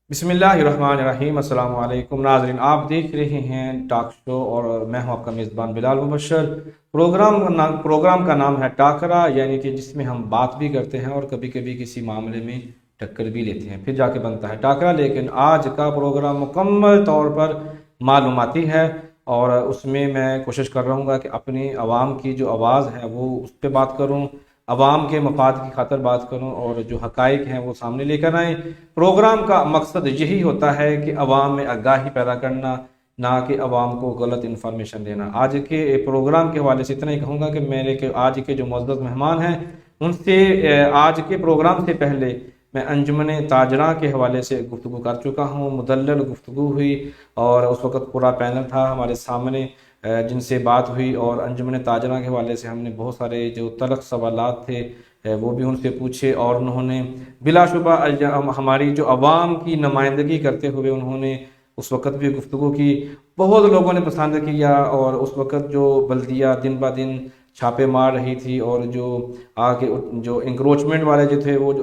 बिस्मिल्लाहिर्रहमानिर्रहीम। अस्सलाम वालेकुम नाज़रीन, आप देख रहे हैं टॉक शो और मैं हूं आपका मेज़बान बिलाल मुबशर। प्रोग्राम का नाम है टाकरा, यानी कि जिसमें हम बात भी करते हैं और कभी कभी किसी मामले में टक्कर भी लेते हैं, फिर जाके बनता है टाकरा। लेकिन आज का प्रोग्राम मुकम्मल तौर पर मालूमाती है और उसमें मैं कोशिश कर रहा कि अपनी आवाम की जो आवाज़ है वो उस पर बात करूँ, अवाम के मफाद की खातर बात करूं और जो हकाइक हैं वो सामने लेकर आएँ। प्रोग्राम का मकसद यही होता है कि अवाम में आगाही पैदा करना, ना कि अवाम को गलत इन्फॉर्मेशन देना। आज के प्रोग्राम के हवाले से इतना ही कहूँगा कि मेरे के आज के जो मुअज़्ज़ज़ मेहमान हैं उनसे आज के प्रोग्राम से पहले मैं अंजुमन ताजरा के हवाले से गुफ्तगू कर चुका हूँ। मुदल्लल गुफ्तगू हुई और उस वक़्त पूरा पैनल था हमारे सामने जिनसे बात हुई और अंजुमन ताजरा के हवाले से हमने बहुत सारे जो तलख सवालात थे वो भी उनसे पूछे और उन्होंने बिलाशुबा हमारी जो अवाम की नुमाइंदगी करते हुए उन्होंने उस वक़्त भी गुफ्तगू की। बहुत लोगों ने पसंद किया और उस वक़्त जो बल्दिया दिन ब दिन छापे मार रही थी और जो आगे जो इंक्रोचमेंट वाले जो थे वो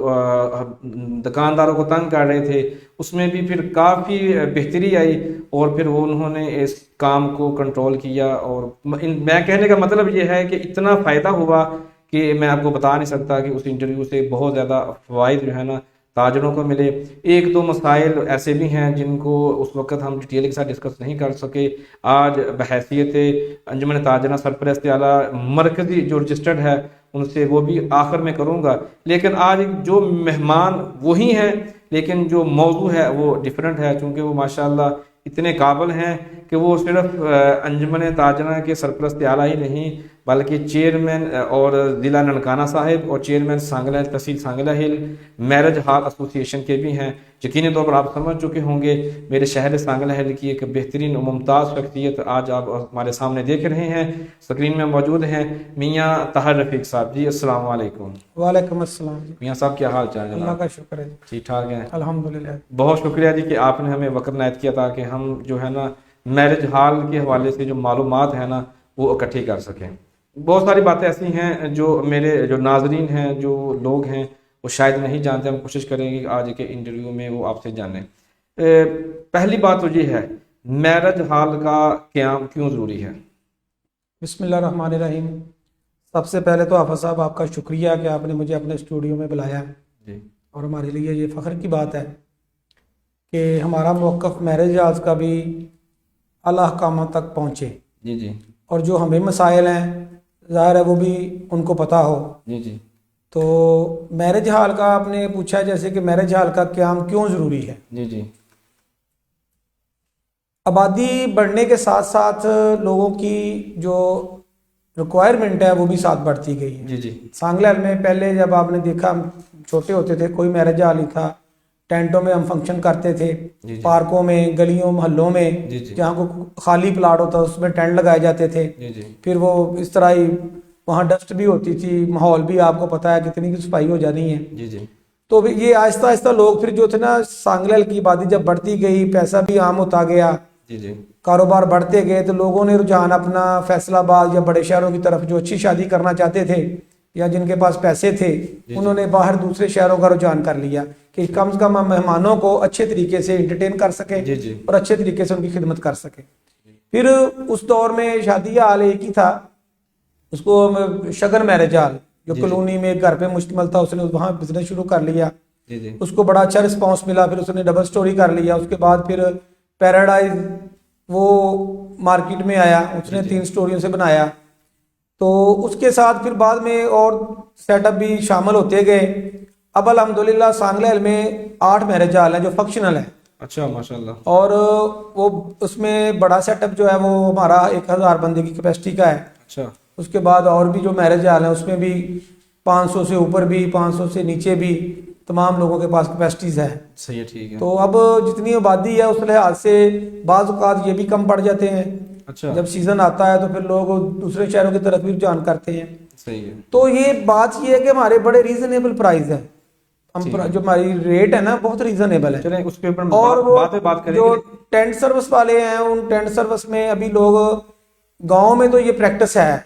दुकानदारों को तंग कर रहे थे, उसमें भी फिर काफ़ी बेहतरी आई और फिर वो उन्होंने इस काम को कंट्रोल किया। और मैं कहने का मतलब ये है कि इतना फ़ायदा हुआ कि मैं आपको बता नहीं सकता कि उस इंटरव्यू से बहुत ज़्यादा फ़वाइद जो है ना ताजरों को मिले। एक दो मसाइल ऐसे भी हैं जिनको उस वक़्त हम डिटेल के साथ डिस्कस नहीं कर सके। आज बहैसियत अंजुमन ताजरा सरपरस्त आला मरकज़ी जो रजिस्टर्ड है उनसे वो भी आखिर में करूँगा। लेकिन आज जो मेहमान वही हैं लेकिन जो मौजू है वो डिफरेंट है, चूँकि वो माशाल्लाह इतने काबिल हैं कि वो सिर्फ अंजुमन ताजरा के सरपरस्त आला ही नहीं बल्कि चेयरमैन और ज़िला ननकाना साहिब और चेयरमैन सांगला तहसील सांगला हिल मैरिज हॉल एसोसिएशन के भी हैं। यकीनी तौर पर आप समझ चुके होंगे मेरे शहर सांगला हिल की एक बेहतरीन और मुमताज़ शख्सियत आज आप हमारे सामने देख रहे हैं। स्क्रीन में मौजूद हैं मियाँ ताहिर रफ़ीक साहब। जी अस्सलाम वालेकुम। वालेकुम अस्सलाम। मियाँ साहब क्या हाल चाल है? अल्लाह का शुक्र है, ठीक ठाक है अल्हम्दुलिल्लाह। बहुत शुक्रिया जी कि आपने हमें वक्त नायत किया ताकि हम जो है ना मैरिज हॉल के हवाले से जो मालूमात है ना वो इकट्ठी कर सकें। बहुत सारी बातें ऐसी हैं जो मेरे जो नाजरीन हैं, जो लोग हैं वो शायद नहीं जानते। हम कोशिश करेंगे कि आज के इंटरव्यू में वो आपसे जानें। पहली बात तो ये है, मैरिज हॉल का क़याम क्यों ज़रूरी है? बिस्मिल्लाहिर्रहमानिर्रहीम। सबसे पहले तो आफा साहब आपका शुक्रिया कि आपने मुझे अपने स्टूडियो में बुलाया जी। और हमारे लिए ये फ़ख्र की बात है कि हमारा मौक़िफ़ मैरिज हॉल्स का भी आला अहकाम तक पहुँचे। जी जी और जो हमें मसाइल हैं ज़ाहिर है वो भी उनको पता हो। जी जी तो मैरिज हॉल का आपने पूछा जैसे कि मैरिज हॉल का क़याम क्यों ज़रूरी है। जी जी आबादी बढ़ने के साथ साथ लोगों की जो रिक्वायरमेंट है वो भी साथ बढ़ती गई है। जी जी सांगला में पहले जब आपने देखा हम छोटे होते थे कोई मैरिज हॉल नहीं था, टेंटों में हम फंक्शन करते थे, जी पार्कों में गलियों मोहल्लों में जी जी जहाँ को खाली प्लाट होता उसमें टेंट लगाए जाते थे। जी जी फिर वो इस तरह ही वहाँ डस्ट भी होती थी, माहौल भी आपको पता है कितनी की सफाई हो जानी है। जी जी तो ये आहिस्ता आहिस्ता लोग फिर जो थे ना सांगला की आबादी जब बढ़ती गई, पैसा भी आम होता गया, जी जी कारोबार बढ़ते गए, तो लोगों ने रुझान अपना फैसलाबाद या बड़े शहरों की तरफ जो अच्छी शादी करना चाहते थे या जिनके पास पैसे थे उन्होंने बाहर दूसरे शहरों का रुझान कर लिया कि कम से कम हम मेहमानों को अच्छे तरीके से एंटरटेन कर सके जी जी और अच्छे तरीके से उनकी खिदमत कर सके। फिर उस दौर में शादी हाल एक ही था, उसको शगन मैरिज हॉल जो कॉलोनी में एक घर पे मुश्तमिल था, उसने वहाँ बिजनेस शुरू कर लिया। जी जी उसको बड़ा अच्छा रिस्पांस मिला, फिर उसने डबल स्टोरी कर लिया। उसके बाद फिर पैराडाइज वो मार्केट में आया, उसने 3 स्टोरियों से बनाया। तो उसके साथ फिर बाद में और सेटअप भी शामिल होते गए। अब अल्हम्दुलिल्लाह सांगला में 8 मैरिज हॉल हैं जो फंक्शनल है। अच्छा माशाल्लाह। और वो उसमें बड़ा सेटअप जो है वो हमारा 1000 बंदे की कैपेसिटी का है। अच्छा उसके बाद और भी जो मैरिज हॉल हैं उसमें भी 500 से ऊपर भी 500 से नीचे भी तमाम लोगों के पास कैपेसिटीज है। सही है, ठीक है। तो अब जितनी आबादी है उस लिहाज से बाज़ औक़ात ये भी कम पड़ जाते हैं। अच्छा जब सीजन आता है तो फिर लोग दूसरे शहरों की तरफ भी रुझान करते हैं। सही है। तो ये बात ये है कि हमारे बड़े रीजनेबल प्राइस है, हम जो हमारी रेट है ना बहुत रीजनेबल है। चलें उस पे ऊपर और वो बात जो करेंगे। टेंट सर्विस वाले हैं उन टेंट सर्विस में अभी लोग गाँव में तो ये प्रैक्टिस है,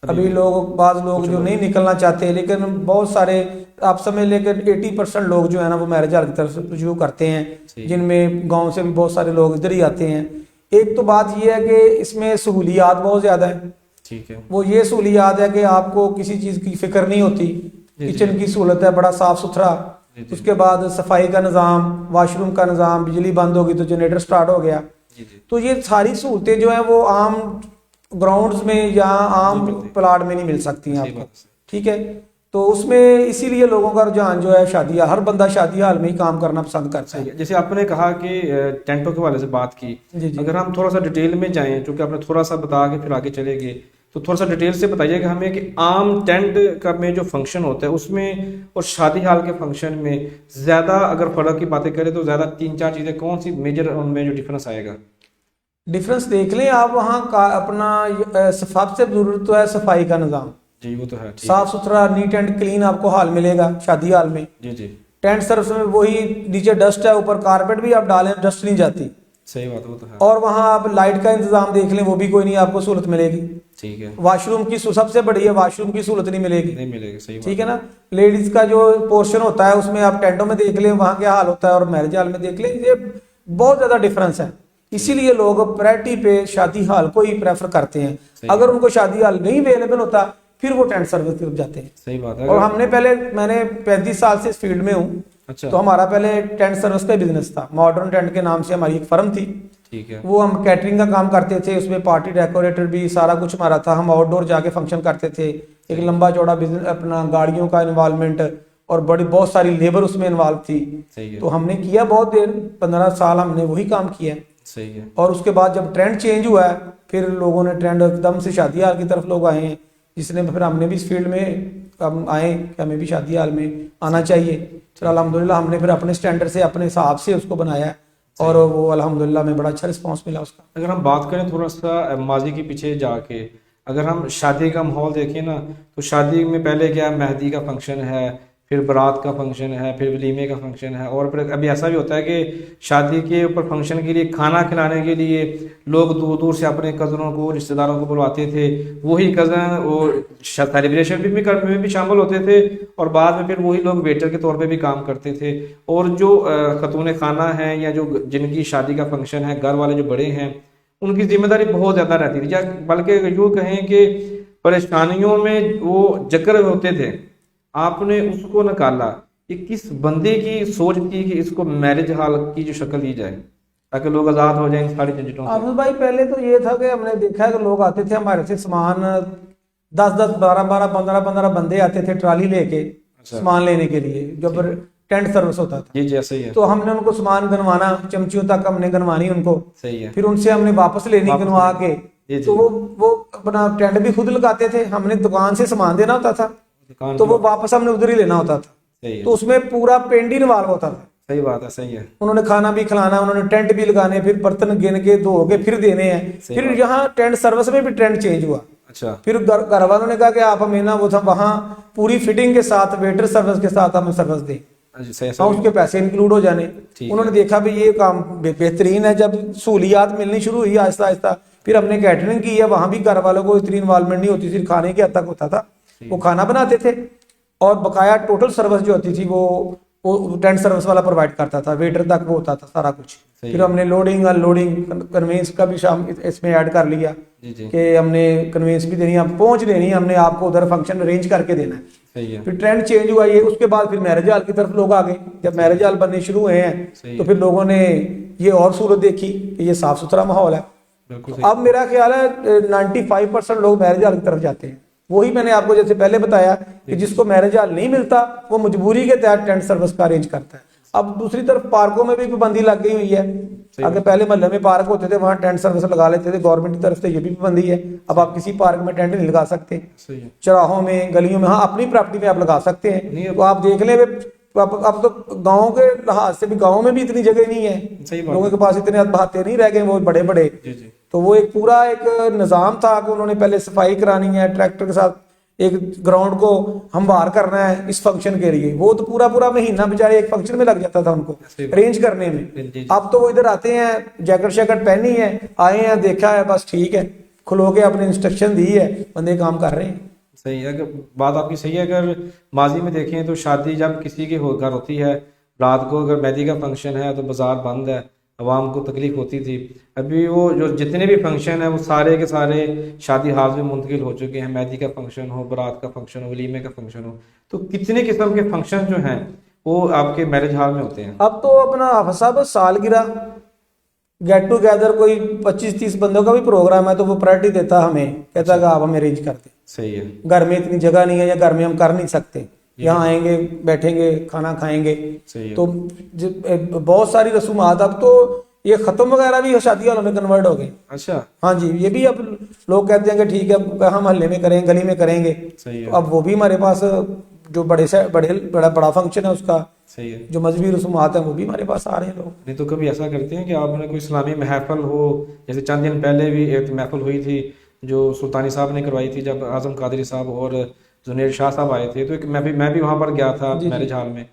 अभी लोग बाज़ लोग जो नहीं निकलना चाहते, लेकिन बहुत सारे आप समझ लेकिन 80% लोग जो है ना वो मैरिज हॉल की तरफ से रुजू करते हैं, जिनमें गांव से भी बहुत सारे लोग इधर ही आते हैं। एक तो बात ये है कि इसमें सहूलियात बहुत ज़्यादा है। ठीक है। वो ये सहूलियात है कि आपको किसी चीज़ की फिक्र नहीं होती, किचन की सहूलत है, बड़ा साफ़ सुथरा, उसके बाद सफाई का निज़ाम, वाशरूम का निज़ाम, बिजली बंद होगी तो जनरेटर स्टार्ट हो गया। तो ये सारी सहूलतें जो हैं वो आम ग्राउंड्स में या आम प्लाट में नहीं मिल सकती हैं आपको। ठीक है, तो उसमें इसीलिए लोगों का रुझान जो है शादी, हर बंदा शादी हाल में ही काम करना पसंद करता है। जैसे आपने कहा कि टेंटों के हवाले से बात की, अगर हम थोड़ा सा डिटेल में जाएं, चूंकि आपने थोड़ा सा बता के फिर आगे चले गए, तो थोड़ा सा डिटेल से बताइएगा हमें कि आम टेंट का में जो फंक्शन होता है उसमें और शादी हाल के फंक्शन में ज़्यादा अगर फ़र्क की बातें करें तो ज़्यादा 3-4 चीज़ें कौन सी मेजर उनमें जो डिफरेंस आएगा? डिफरेंस देख लें आप वहाँ का अपना सबसे जरूरत तो है सफाई का निज़ाम। जी वो तो है, साफ सुथरा नीट एंड क्लीन आपको हाल मिलेगा शादी हाल में। जी जी। टेंट सर्विस में वही नीचे डस्ट है, ऊपर कारपेट भी आप डालें डस्ट नहीं जाती। सही बात, वो तो है। और वहाँ आप लाइट का इंतजाम देख लें, वो भी कोई नहीं आपको सहूलत मिलेगी। ठीक है। वॉशरूम की सबसे बड़ी है, वॉशरूम की सहूलत नहीं मिलेगी। नहीं मिलेगी, सही बात। ठीक है ना। लेडीज का जो पोर्शन होता है उसमें आप टेंटों में देख लें वहाँ क्या हाल होता है और मैरिज हाल में देख लें, ये बहुत ज्यादा डिफरेंस है। इसीलिए लोग प्रायोरिटी पे शादी हाल को ही प्रेफर करते हैं। अगर उनको शादी हाल नहीं अवेलेबल होता फिर वो टेंट सर्विस की तरफ जाते हैं। सही बात है। और मैंने 35 साल से इस फील्ड में हूँ। अच्छा। तो हमारा पहले टेंट सर्विस का बिजनेस था, मॉडर्न टेंट के नाम से हमारी एक फर्म थी। ठीक है। वो हम कैटरिंग का काम करते थे, उसमें पार्टी डेकोरेटर भी सारा कुछ हमारा था। हम आउटडोर जाके फंक्शन करते थे, एक लंबा चौड़ा बिजनेस, अपना गाड़ियों का इन्वॉल्वमेंट और बहुत सारी लेबर उसमें इन्वॉल्व थी। तो हमने किया बहुत देर, 15 साल हमने वही काम किया। सही है। और उसके बाद जब ट्रेंड चेंज हुआ है फिर लोगों ने ट्रेंड एकदम से शादी हाल की तरफ लोग आए हैं, जिसने फिर हमने भी इस फील्ड में हम आए कि हमें भी शादी हाल में आना चाहिए। फिर अल्हम्दुलिल्लाह हमने फिर अपने स्टैंडर्ड से अपने हिसाब से उसको बनाया और वो अल्हम्दुलिल्लाह में बड़ा अच्छा रिस्पांस मिला उसका। अगर हम बात करें थोड़ा सा माजी के पीछे जाके, अगर हम शादी का माहौल देखें ना, तो शादी में पहले क्या मेहंदी का फंक्शन है, फिर बारात का फंक्शन है, फिर वलीमे का फंक्शन है, और फिर अभी ऐसा भी होता है कि शादी के ऊपर फंक्शन के लिए खाना खिलाने के लिए लोग दूर दूर से अपने कज़नों को, रिश्तेदारों को बुलवाते थे। वही कज़न वो सेलिब्रेशन में भी शामिल होते थे और बाद में फिर वही लोग वेटर के तौर पे भी काम करते थे। और जो खतून खाना है या जो जिनकी शादी का फंक्शन है, घर वाले जो बड़े हैं, उनकी जिम्मेदारी बहुत ज़्यादा रहती थी, या बल्कि यूँ कहें कि परेशानियों में वो जकड़ होते थे। आपने उसको निकाला, ये किस बंदे की सोच थी कि इसको मैरिज हॉल की जो शक्ल दी जाए ताकि लोग आज़ाद हो जाएं सारी झंझटों से? आफिस भाई पहले तो ये था कि हमने देखा है कि लोग आते थे हमारे से सामान 10-10, 12-12, 15-15 बंदे आते थे ट्राली लेके सामान लेने के लिए जब टेंट सर्विस होता था। जी जैसे ही है। तो हमने उनको सामान गनवाना, चमचियों तक हमने गनवानी उनको। सही है। फिर उनसे हमने वापस लेनी गनवा के। तो वो अपना टेंट भी खुद लगाते थे, हमने दुकान से सामान देना होता था तो वो वापस हमने उधर ही लेना होता था। सही है। तो उसमें पूरा पेंड ही इन्वॉल्व होता था। सही बात है। सही है। उन्होंने खाना भी खिलाना, उन्होंने टेंट भी लगाने, फिर बर्तन गिन के धो के फिर देने हैं। फिर यहाँ टेंट सर्विस में भी ट्रेंड चेंज हुआ। अच्छा। फिर घर वालों ने कहा कि आप हमें ना वो था वहाँ पूरी फिटिंग के साथ वेटर सर्विस के साथ हमें सर्विस दें, हाँ उसके पैसे इंक्लूड हो जाने। उन्होंने देखा भी ये काम बेहतरीन है। जब सहूलियात मिलनी शुरू हुई आहिस्ता आहिस्ता, फिर हमने कैटरिंग की है, वहाँ भी घर वालों को इतनी इन्वॉल्वमेंट नहीं होती, सिर्फ खाने के हद तक होता था। वो खाना बनाते थे और बकाया टोटल सर्विस जो होती थी वो टेंट सर्विस वाला प्रोवाइड करता था, वेटर तक वो होता था सारा कुछ। फिर हमने लोडिंग अनलोडिंग कन्वेंस का भी शाम इसमें ऐड कर लिया कि हमने कन्वेंस भी देनी है, पहुंच देनी है, हमने आपको उधर फंक्शन अरेंज करके देना है। सही है। फिर ट्रेंड चेंज हुआ ये, उसके बाद फिर मैरिज हॉल की तरफ लोग आ गए। जब मैरिज हॉल बनने शुरू हुए हैं तो फिर लोगों ने ये और सूरत देखी कि ये साफ सुथरा माहौल है। अब मेरा ख्याल है 95% लोग मैरिज हॉल की तरफ जाते हैं। वही मैंने आपको जैसे पहले बताया कि जिसको मैरिज हॉल नहीं मिलता वो मजबूरी के तहत टेंट सर्विस का अरेंज करता है। अब दूसरी तरफ पार्कों में भी पाबंदी लग गई हुई है। अगर पहले मोहल्ले में पार्क होते थे वहां टेंट सर्विस लगा लेते थे, गवर्नमेंट की तरफ से ये भी पाबंदी है। अब आप किसी पार्क में टेंट नहीं लगा सकते, चौराहों में गलियों में, हाँ अपनी प्रॉपर्टी में आप लगा सकते हैं। तो आप देख लें अब तो गाँव के लिहाज से भी गाँव में भी इतनी जगह नहीं है, लोगों के पास इतने हाथे नहीं रह गए वो बड़े बड़े। तो वो एक पूरा एक निज़ाम था कि उन्होंने पहले सफाई करानी है, ट्रैक्टर के साथ एक ग्राउंड को हमवार करना है इस फंक्शन के लिए। वो तो पूरा महीना बेचारे एक फंक्शन में लग जाता था उनको अरेंज करने में। अब तो वो इधर आते हैं, जैकेट शैकेट पहनी है, आए हैं, देखा है, बस ठीक है, खुलो के अपने इंस्ट्रक्शन दी है, बंदे काम कर रहे हैं। सही है। अगर बात आपकी सही है, अगर माजी में देखें तो शादी जब किसी के घर होती है, रात को अगर मेहंदी का फंक्शन है तो बाजार बंद है, आवाम को तकलीफ होती थी। अभी वो जो जितने भी फंक्शन है वो सारे के सारे शादी हाल में मुंतकिल हो चुके हैं। मेहंदी का फंक्शन हो, बारात का फंक्शन हो, वलीमे का फंक्शन हो, तो कितने किस्म के फंक्शन जो हैं वो आपके मैरिज हॉल में होते हैं। अब तो अपना हाफिज साहब सालगिरह, गेट टुगेदर, कोई 25-30 बंदों का भी प्रोग्राम है तो वो प्रायोरिटी देता है हमें, कहता है कि आप हमें अरेंज कर दें। सही है। घर में इतनी जगह नहीं है या घर में हम कर नहीं सकते, यहाँ आएंगे, बैठेंगे, खाना खाएंगे। सही है। तो बहुत सारी रसूमात अब तो ये खत्म वगैरह भी शादी हालों में कन्वर्ट हो गए। अच्छा। हाँ जी, ये भी अब लोग कहते हैं कि ठीक है अब हम मोहल्ले में करेंगे, गली में करेंगे। सही तो है। अब वो भी हमारे पास जो बड़े से बड़ा फंक्शन है उसका सही है। जो मजहबी रसूमात है वो भी हमारे पास आ रहे हैं लोग। नहीं तो कभी ऐसा करते हैं कि आपने कोई इस्लामी महफल हो, जैसे चंद दिन पहले भी एक महफल हुई थी जो सुल्तानी साहब ने करवाई थी, जब आजम कादरी साहब और जुनेर शाह साहब आए थे, तो एक मैं भी वहाँ पर गया था जी जी। मैरिज हॉल में।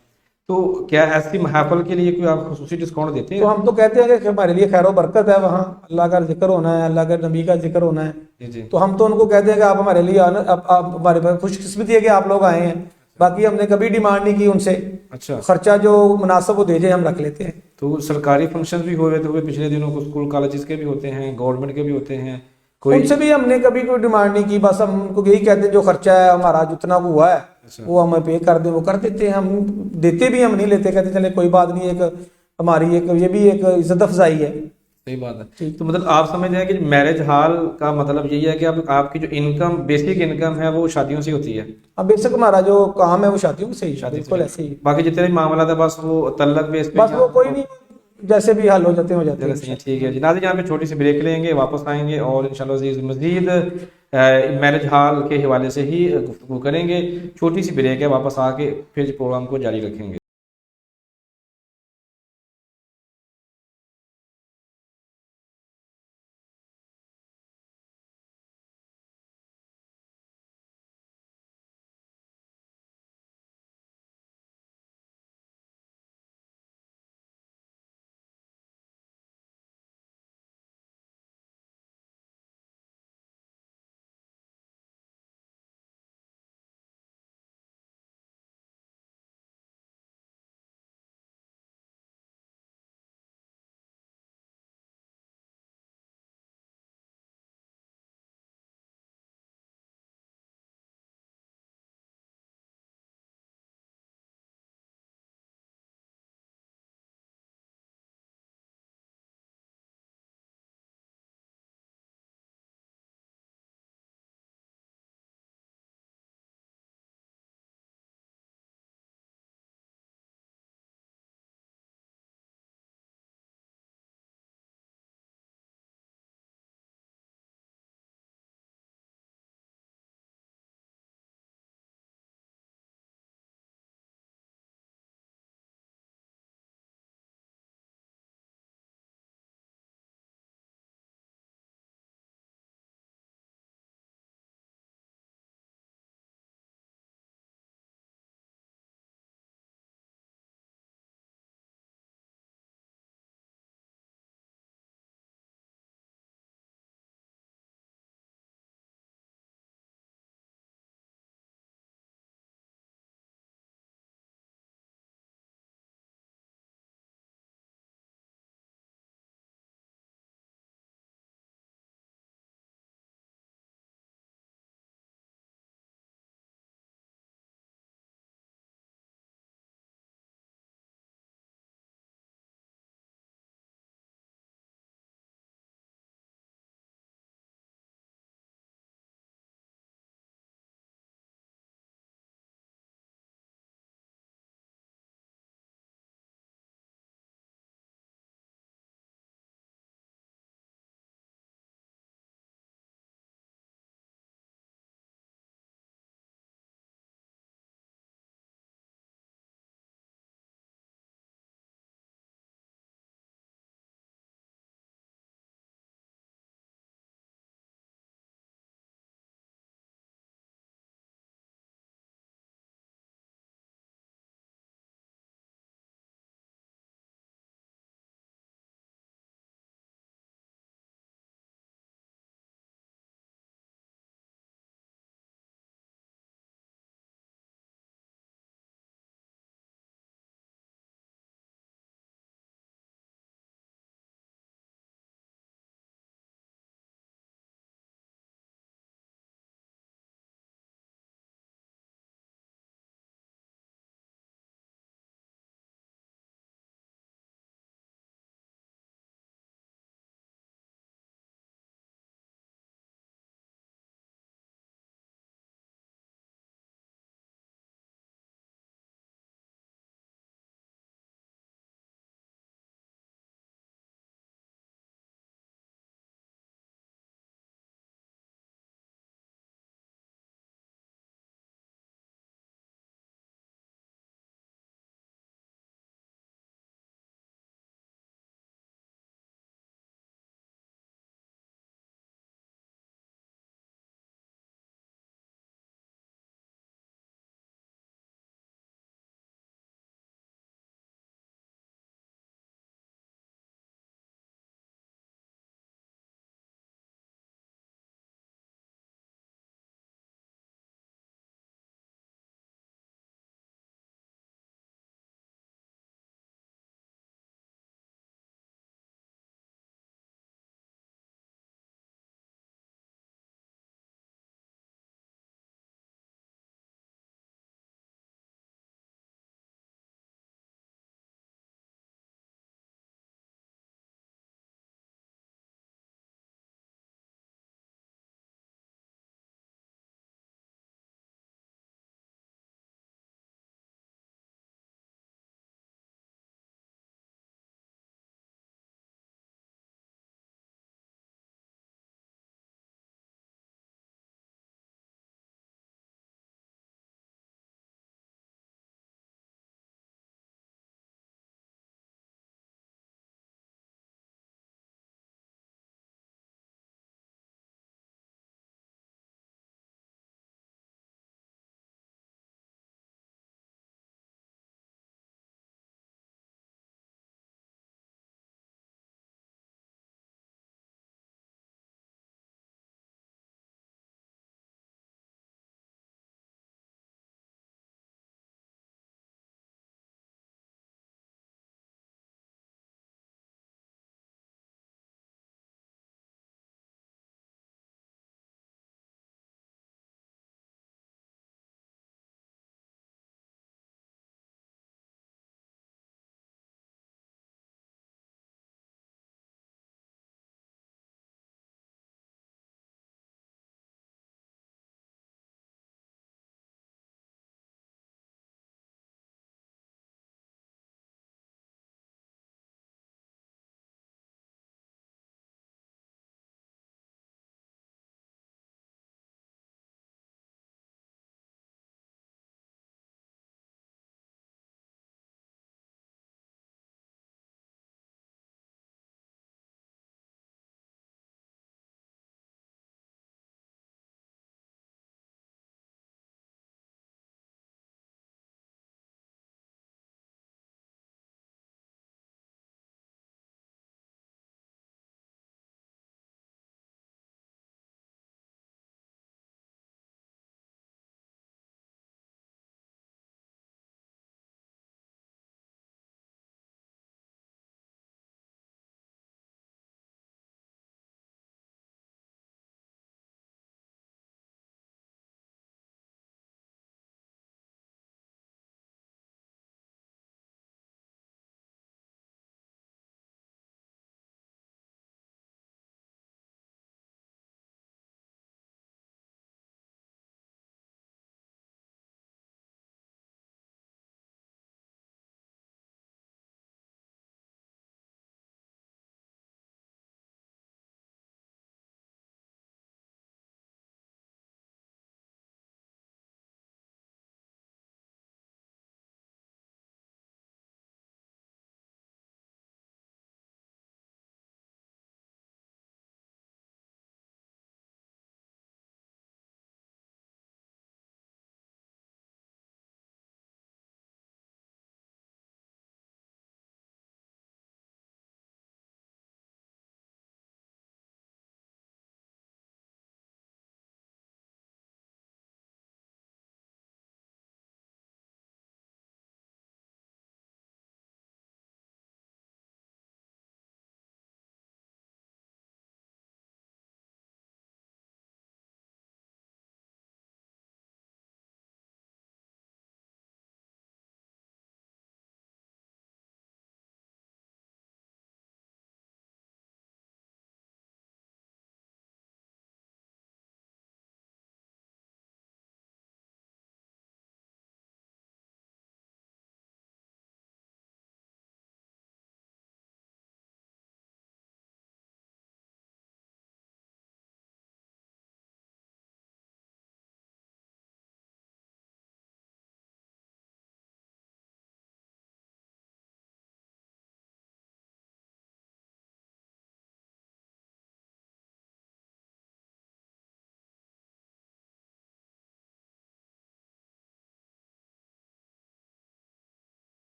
तो क्या ऐसी महफल के लिए कोई आप खुसूसी डिस्काउंट देते तो हैं? हम तो कहते हैं कि हमारे लिए खैर बरकत है, वहाँ अल्लाह का जिक्र होना है, अल्लाह के नबी का जिक्र होना है। जी जी। तो हम तो उनको कहते हैं कि आप हमारे लिए आना, आप हमारे पास खुशकिस्मती है कि आप लोग आए हैं। बाकी हमने कभी डिमांड नहीं की उनसे, अच्छा। खर्चा जो मुनासिब वो दे जाए हम रख लेते हैं। तो सरकारी फंक्शन भी हुए थे पिछले दिनों को, स्कूल कॉलेजेस के भी होते हैं, गवर्नमेंट के भी होते हैं, कोई? उनसे भी हमने कभी कोई डिमांड नहीं की, बस हम उनको यही कहते हैं जो खर्चा है हमारा जितना हुआ है अच्छा। वो हमें पे कर दे, वो कर देते हैं। हम देते भी हम नहीं लेते, कहते चले कोई बात नहीं, एक हमारी एक ये भी एक इज्जत अफजाई है। सही बात है। ठीक। तो मतलब आप समझ रहे हैं कि मैरिज हॉल का मतलब यही है कि आपकी जो इनकम, बेसिक इनकम है वो शादियों से होती है। अब बेशक हमारा जो काम है वो शादियों से ही है, शादी से बिल्कुल ऐसे ही। बाकी जितने भी मामला था बस वो तल्लक बेस पे बस वो कोई नहीं, जैसे भी हल हो जाते हैं हो जाते चलो हैं। सही है। ठीक है जी नाज़रीन, यहाँ पे छोटी सी ब्रेक लेंगे, वापस आएंगे और इंशाल्लाह अज़ीज़ मज़ीद मैरिज हॉल के हवाले से ही गुफ्तगू करेंगे। छोटी सी ब्रेक है, वापस आके फिर प्रोग्राम को जारी रखेंगे।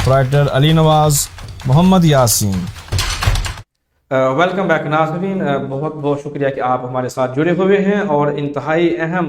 Proprietor Ali Nawaz, Mohammad Yasin. Welcome back नाज़रीन, बहुत बहुत शुक्रिया कि आप हमारे साथ जुड़े हुए हैं और इंतहाई अहम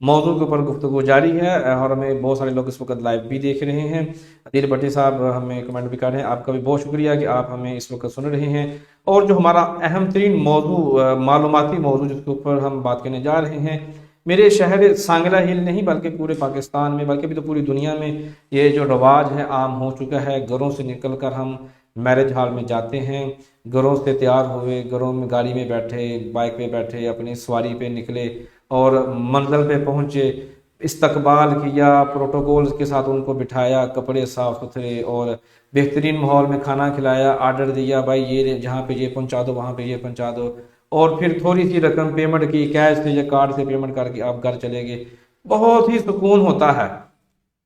मौजू के ऊपर गुफ्तगू जारी है और हमें बहुत सारे लोग इस वक्त लाइव भी देख रहे हैं। अदील भट्टी साहब हमें कमेंट भी कर रहे हैं, आपका भी बहुत शुक्रिया कि आप हमें इस वक्त सुन रहे हैं। और जो हमारा अहम तरीन मौजू मालूमाती मौजू जिसके ऊपर हम बात करने जा रहे हैं, मेरे शहर सांगला हिल नहीं बल्कि पूरे पाकिस्तान में, बल्कि भी तो पूरी दुनिया में ये जो रवाज है आम हो चुका है। घरों से निकल कर हम मैरिज हॉल में जाते हैं, घरों से तैयार हुए, घरों में गाड़ी में बैठे, बाइक पे बैठे, अपनी सवारी पे निकले और मंजिल पे पहुँचे, इस्तकबाल किया, प्रोटोकॉल के साथ उनको बिठाया, कपड़े साफ़ सुथरे और बेहतरीन माहौल में खाना खिलाया, आर्डर दिया, भाई ये जहाँ पे ये पहुँचा दो, वहाँ पे ये पहुँचा दो, और फिर थोड़ी सी रकम पेमेंट की, कैश से या कार्ड से पेमेंट करके आप घर चले गए। बहुत ही सुकून होता है।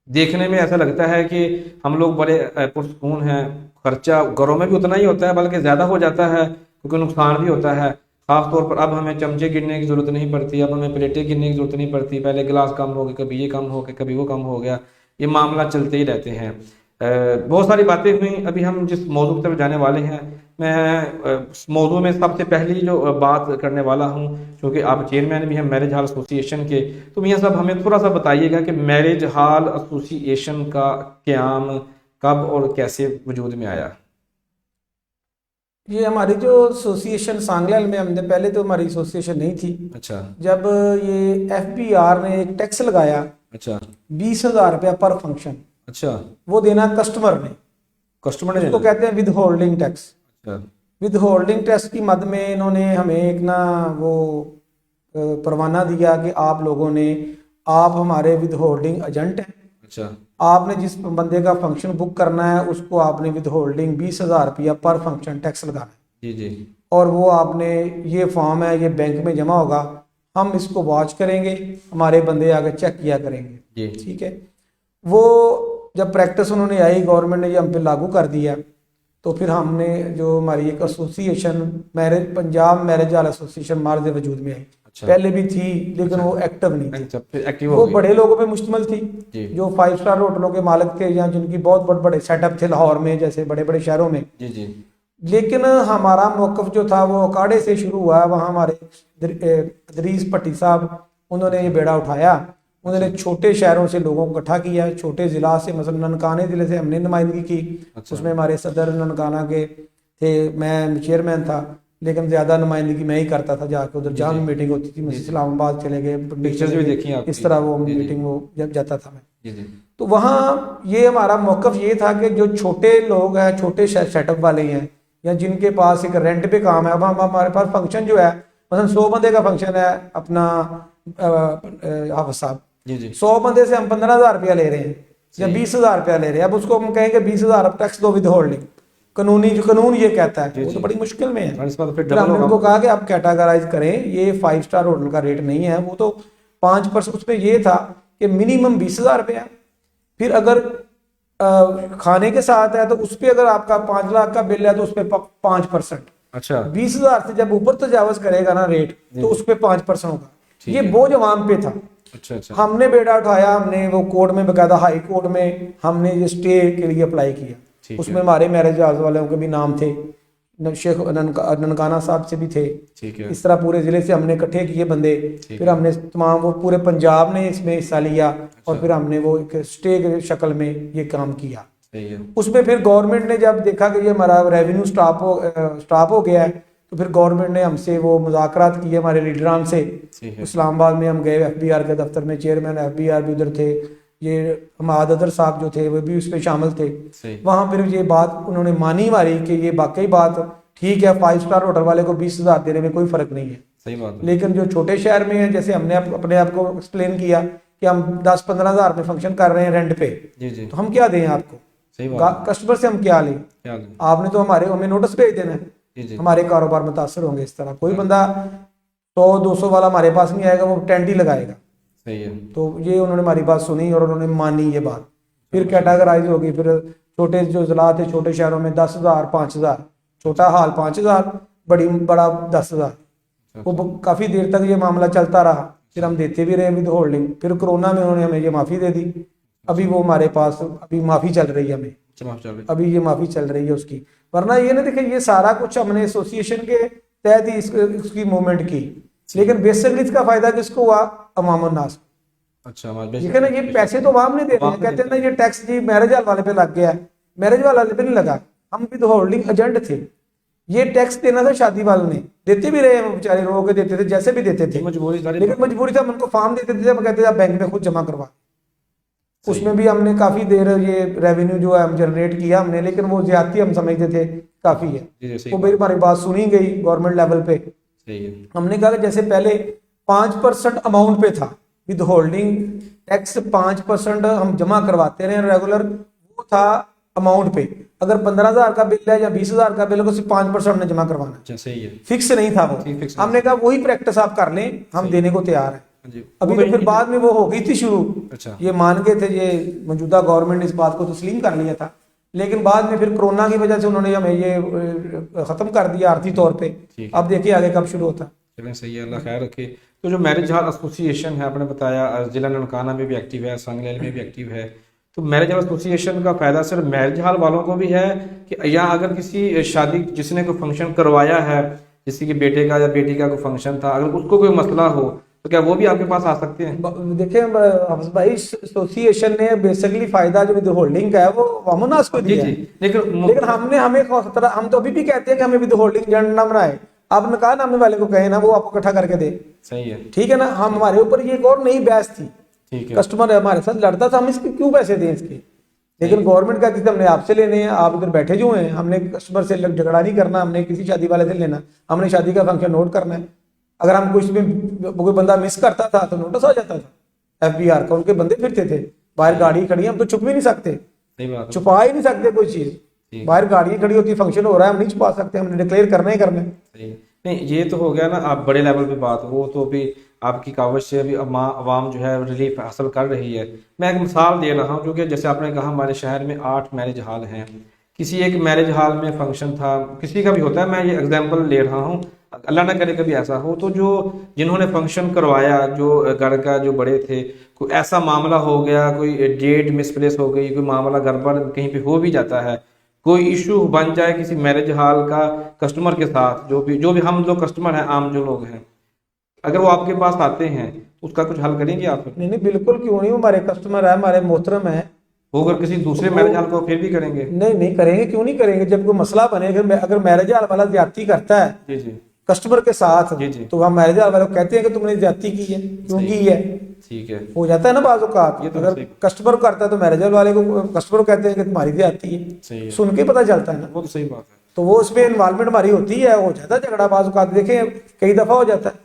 देखने में ऐसा लगता है कि हम लोग बड़े पुरसुकून हैं। खर्चा घरों में भी उतना ही होता है बल्कि ज़्यादा हो जाता है क्योंकि नुकसान भी होता है। ख़ास तौर पर अब हमें चमचे गिनने की ज़रूरत नहीं पड़ती, अब हमें प्लेटें गिनने की ज़रूरत नहीं पड़ती। पहले गिलास कम हो गए, कभी ये कम हो गया, कभी वो कम हो गया, ये मामला चलते ही रहते हैं। बहुत सारी बातें हुई। अभी हम जिस मौजू की तरफ जाने वाले हैं, मैं उस मौजू में सबसे पहली जो बात करने वाला हूँ, क्योंकि आप चेयरमैन भी हैं मैरिज हॉल एसोसिएशन के, तो मियाँ साहब हमें थोड़ा सा बताइएगा कि मैरिज हॉल एसोसिएशन का क़याम कब और कैसे वजूद में आया। ये हमारी जो एसोसिएशन सांगलाल में, हमने पहले तो हमारी एसोसिएशन नहीं थी। अच्छा जब ये FBR ने एक टैक्स लगाया, अच्छा 20,000 रुपया पर फंक्शन, अच्छा वो देना कस्टमर ने, कस्टमर ने उसको कहते हैं विद होल्डिंग टैक्स। अच्छा विद होल्डिंग टैक्स की मद में इन्होंने हमें एक ना वो परवाना दिया कि आप लोगों ने, आप हमारे विद होल्डिंग एजेंट हैं, अच्छा आपने जिस बंदे का फंक्शन बुक करना है उसको आपने विद होल्डिंग 20,000 रुपया पर फंक्शन टैक्स लगाना है। जी जी और वो आपने, ये फॉर्म है, ये बैंक में जमा होगा, हम इसको वॉच करेंगे, हमारे बंदे आगे चेक किया करेंगे। जी ठीक है। वो जब प्रैक्टिस उन्होंने आई, गवर्नमेंट ने ये हम पे लागू कर दिया, तो फिर हमने जो हमारी एक association Punjab marriage hall association मार्ज वजूद में आई। अच्छा। पहले भी थी लेकिन वो एक्टिव नहीं थी। अच्छा, फिर एक्टिव हो वो गई। बड़े लोगों पे मुश्तमिल थी, जी जो 5 स्टार होटलों के मालिक थे या जिनकी बहुत बड़े बड़े सेटअप थे लाहौर में, जैसे बड़े बड़े शहरों में। जी जी लेकिन हमारा मौक़िफ़ जो था वो अखाड़े से शुरू हुआ। वहाँ हमारे दरीस भट्टी साहब, उन्होंने ये बेड़ा उठाया, उन्होंने छोटे शहरों से लोगों को इकट्ठा किया, छोटे ज़िला से, मतलब ननकाने ज़िले से हमने नुमाइंदगी की। अच्छा। उसमें हमारे सदर ननकाना के थे, मैं चेयरमैन था, लेकिन ज़्यादा नुमाइंदगी मैं ही करता था जाके उधर, जहाँ भी मीटिंग होती थी, मस्जिद इस्लामाबाद चले गए, पिक्चर्स भी देखी आपकी। इस तरह वो जी, जी। मीटिंग वो जब जाता था मैं। जी जी तो वहाँ ये हमारा मौक़िफ़ ये था कि जो छोटे लोग हैं, छोटे सेटअप वाले हैं, या जिनके पास एक रेंट पे काम है, अब हम हमारे पास फंक्शन जो है, मतलब 100 बंदे का फंक्शन है अपना, हाफिज़ साहब, जी जी 100 बंदे से हम 15,000 रुपया ले रहे हैं या 20,000 रुपया ले रहे हैं। अब उसको हम कहेंगे 20,000 टैक्स दो विद होल्डिंग, कानूनी जो कानून ये कहता है, वो तो बड़ी मुश्किल में है। और इस बार फिर फिर हमने डबल उनको होगा। कहा कि आप कैटेगराइज करें, ये 5 स्टार होटल का रेट नहीं है, वो तो 5%। उसमें ये था कि मिनिमम 20,000 रुपया, फिर अगर खाने के साथ है तो उस पर अगर आपका 5 लाख का बिल है तो उस पर 5%। अच्छा 20,000 से जब ऊपर तजावज करेगा ना रेट, तो उस पर 5% होगा। ठीक ये है। बोझ अवाम पे था। अच्छा अच्छा हमने बेड़ा उठाया, हमने वो कोर्ट में, बकायदा हाई कोर्ट में हमने ये स्टे के लिए अप्लाई किया। ठीक उसमें है। हमारे मैरिज हाउस वालों के भी नाम थे, शेख ननकाना साहब से भी थे। ठीक है। इस तरह पूरे ज़िले से हमने इकट्ठे किए बंदे, फिर हमने तमाम, वो पूरे पंजाब ने इसमें हिस्सा लिया, और फिर हमने वो एक स्टे की शक्ल में ये काम किया। सही है। उसमें फिर गवर्नमेंट ने जब देखा कि ये हमारा रेवेन्यू स्टॉप हो गया है, तो फिर गवर्नमेंट ने हमसे वो मुज़ाकरात किए हमारे लीडरान से। सही है। इस्लामाबाद में हम गए, FBR के दफ्तर में, चेयरमैन FBR भी उधर थे, ये हमाद अदर साहब जो थे वो भी उस पर शामिल थे। सही। वहाँ फिर ये बात उन्होंने मानी हमारी कि ये वाकई बात ठीक है, 5 स्टार होटल वाले को 20,000 देने में कोई फ़र्क नहीं है। सही बात है। लेकिन जो छोटे शहर में है, जैसे हमने अपने आप को एक्सप्लेन किया कि हम 10-15,000 में फंक्शन कर रहे हैं रेंट पे, जी जी तो हम क्या दें आपको, सही बात है। कस्टमर से हम क्या लें? क्या हाल है? आपने तो हमें नोटिस भेज देना है, जी जी हमारे कारोबार मुतासर होंगे। इस तरह कोई बंदा 100-200 वाला हमारे पास नहीं आएगा, वो टेंट ही लगाएगा। सही है। तो ये उन्होंने हमारी बात सुनी और उन्होंने मानी ये बात। फिर कैटेगराइज होगी, फिर छोटे जो ज़िला थे, छोटे शहरों में 10,000, 5,000, छोटा हाल 5,000, बड़ा 10,000। वो काफ़ी देर तक ये मामला चलता रहा, फिर हम देते भी रहे विद होल्डिंग। फिर कोरोना में उन्होंने हमें ये माफ़ी दे दी, अभी वो हमारे पास अभी माफ़ी चल रही है हमें। अच्छा, माफ चल रही। अभी ये माफी चल रही है उसकी। वरना ये ना देखिए, ये सारा कुछ हमने एसोसिएशन के तहत ही इसकी मूवमेंट की, लेकिन बेसिकली इसका फायदा किसको हुआ? अवाम नास। अच्छा, ठीक है ना, ये पैसे तो अवाम नहीं दे रहे हैं। कहते हैं ना ये टैक्स जी मैरिज हॉल वाले पे लग गया, मैरिज हॉल वाले पे नहीं लगा, हम भी तो होल्डिंग एजेंट थे। ये टैक्स देना था शादी वालों ने, देते भी रहे हैं, बेचारे रो के देते थे, जैसे भी देते थे, मजबूरी सारी। लेकिन मजबूरी था, हम उनको फॉर्म देते थे, हम कहते थे आप बैंक में खुद जमा करवा। उसमें भी हमने काफी देर ये रेवेन्यू जो है हम जनरेट किया हमने, लेकिन वो ज्यादती हम समझते थे काफी है। जी, सही वो मेरी हमारी बात सुनी गई गवर्नमेंट लेवल पे। सही है। हमने कहा कि जैसे पहले 5% अमाउंट पे था, विद होल्डिंग टैक्स 5% हम जमा करवाते रहे रेगुलर, वो था अमाउंट पे। अगर 15,000 का बिल है या 20,000 का बिल है तो सिर्फ 5% हमने जमा करवाना। अच्छा, सही है। फिक्स नहीं था वो। फिक्स हमने कहा वही प्रैक्टिस आप कर लें, हम देने को तैयार हैं। जी, अभी तो फिर बाद में वो हो गई थी शुरू। अच्छा, ये मान गए थे, ये मौजूदा गवर्नमेंट ने इस बात को तस्लीम कर लिया था, लेकिन बाद में फिर कोरोना की वजह से उन्होंने हमें ये खत्म कर दिया आर्थिक तौर पे। ठीक अब देखिए आगे कब शुरू होता है। चलें, सही है, अल्लाह खैर रखे। तो जो मैरिज हॉल एसोसिएशन है, आपने बताया जिला ननकाना में भी एक्टिव है, संगलेल में भी एक्टिव है, तो मैरिज हॉल एसोसिएशन का फायदा सिर्फ मैरिज हॉल वालों को भी है कि, या अगर किसी शादी जिसने कोई फंक्शन करवाया है, किसी के बेटे का या बेटी का कोई फंक्शन था, अगर उसको कोई मसला हो तो क्या वो भी आपके पास आ सकते हैं? देखिए हाफिज भाई, एसोसिएशन ने बेसिकली फायदा जो विद होल्डिंग का है वो वामनास को जी दिया जी, है। लेकिन हमने हमें हम तो अभी भी कहते हैं कि हमें विद होल्डिंग एजेंट ना बनाए। आप नकाह नामे वाले को कहे ना वो आपको इकट्ठा करके दे। सही है। ठीक है ना, हम हमारे ऊपर ये एक और नई बहस थी, ठीक है। कस्टमर हमारे साथ लड़ता था, हम इसके क्यों पैसे दें इसके, लेकिन गवर्नमेंट कहती थी हमने आपसे लेने हैं, आप इधर बैठे जो हैं, हमने कस्टमर से झगड़ा नहीं करना, हमने किसी शादी वाले से लेना, हमने शादी का फंक्शन नोट करना है। अगर हम कुछ में कोई बंदा मिस करता था तो नोटिस आ जाता था FBI का, उनके बंदे फिरते थे बाहर, गाड़ी खड़ी है, हम तो छुप भी नहीं सकते, सही बात है। छुपा ही नहीं सकते कोई चीज। बाहर गाड़ी खड़ी होती, फंक्शन हो रहा है, हम नहीं छुपा सकते, हमने डिक्लेयर करना ही करना है। सही है। नहीं, ये तो हो गया ना आप बड़े लेवल पे बात, वो तो अभी आपकी कावज से अभी अवाम जो है रिलीफ हासिल कर रही है। मैं एक मिसाल दे रहा हूँ, क्योंकि जैसे आपने कहा हमारे शहर में 8 मैरिज हॉल हैं, किसी एक मैरिज हॉल में फंक्शन था, किसी का भी होता है, मैं ये एग्जांपल ले रहा हूँ, अल्लाह ना करे कभी ऐसा हो, तो जो जिन्होंने फंक्शन करवाया, जो घर का जो बड़े थे, कोई ऐसा मामला हो गया, कोई डेट मिसप्लेस हो गई, कोई मामला गड़बड़ कहीं पे हो भी जाता है, कोई इशू बन जाए किसी मैरिज हॉल का कस्टमर के साथ, जो भी हम जो कस्टमर हैं, आम जो लोग हैं, अगर वो आपके पास आते हैं उसका कुछ हल करेंगे आप? नहीं नहीं, बिल्कुल क्यों नहीं, हमारे कस्टमर है, हमारे मोहतरम है। वो अगर किसी दूसरे मैरिज हॉल को फिर भी करेंगे? नहीं नहीं करेंगे, क्यों नहीं करेंगे, जब कोई मसला बने, अगर मैरिज हॉल वाला ज्यादती करता है जी जी, कस्टमर के साथ, जी जी, तो हम मैरिज हॉल वाले को कहते हैं कि तुमने ज्यादती की है, क्यों की है, ठीक है, हो जाता है ना बाज़ औक़ात। ये तो अगर सही। कस्टमर को करता है तो मैरिज हॉल वाले को, कस्टमर को कहते हैं कि तुम्हारी ज्यादती है, सही है, सुन के पता चलता है ना, वो तो सही बात है। तो वो उसमें इन्वॉल्वमेंट हमारी होती है, हो जाता है झगड़ा बाज़ औक़ात, देखें कई दफ़ा हो जाता है,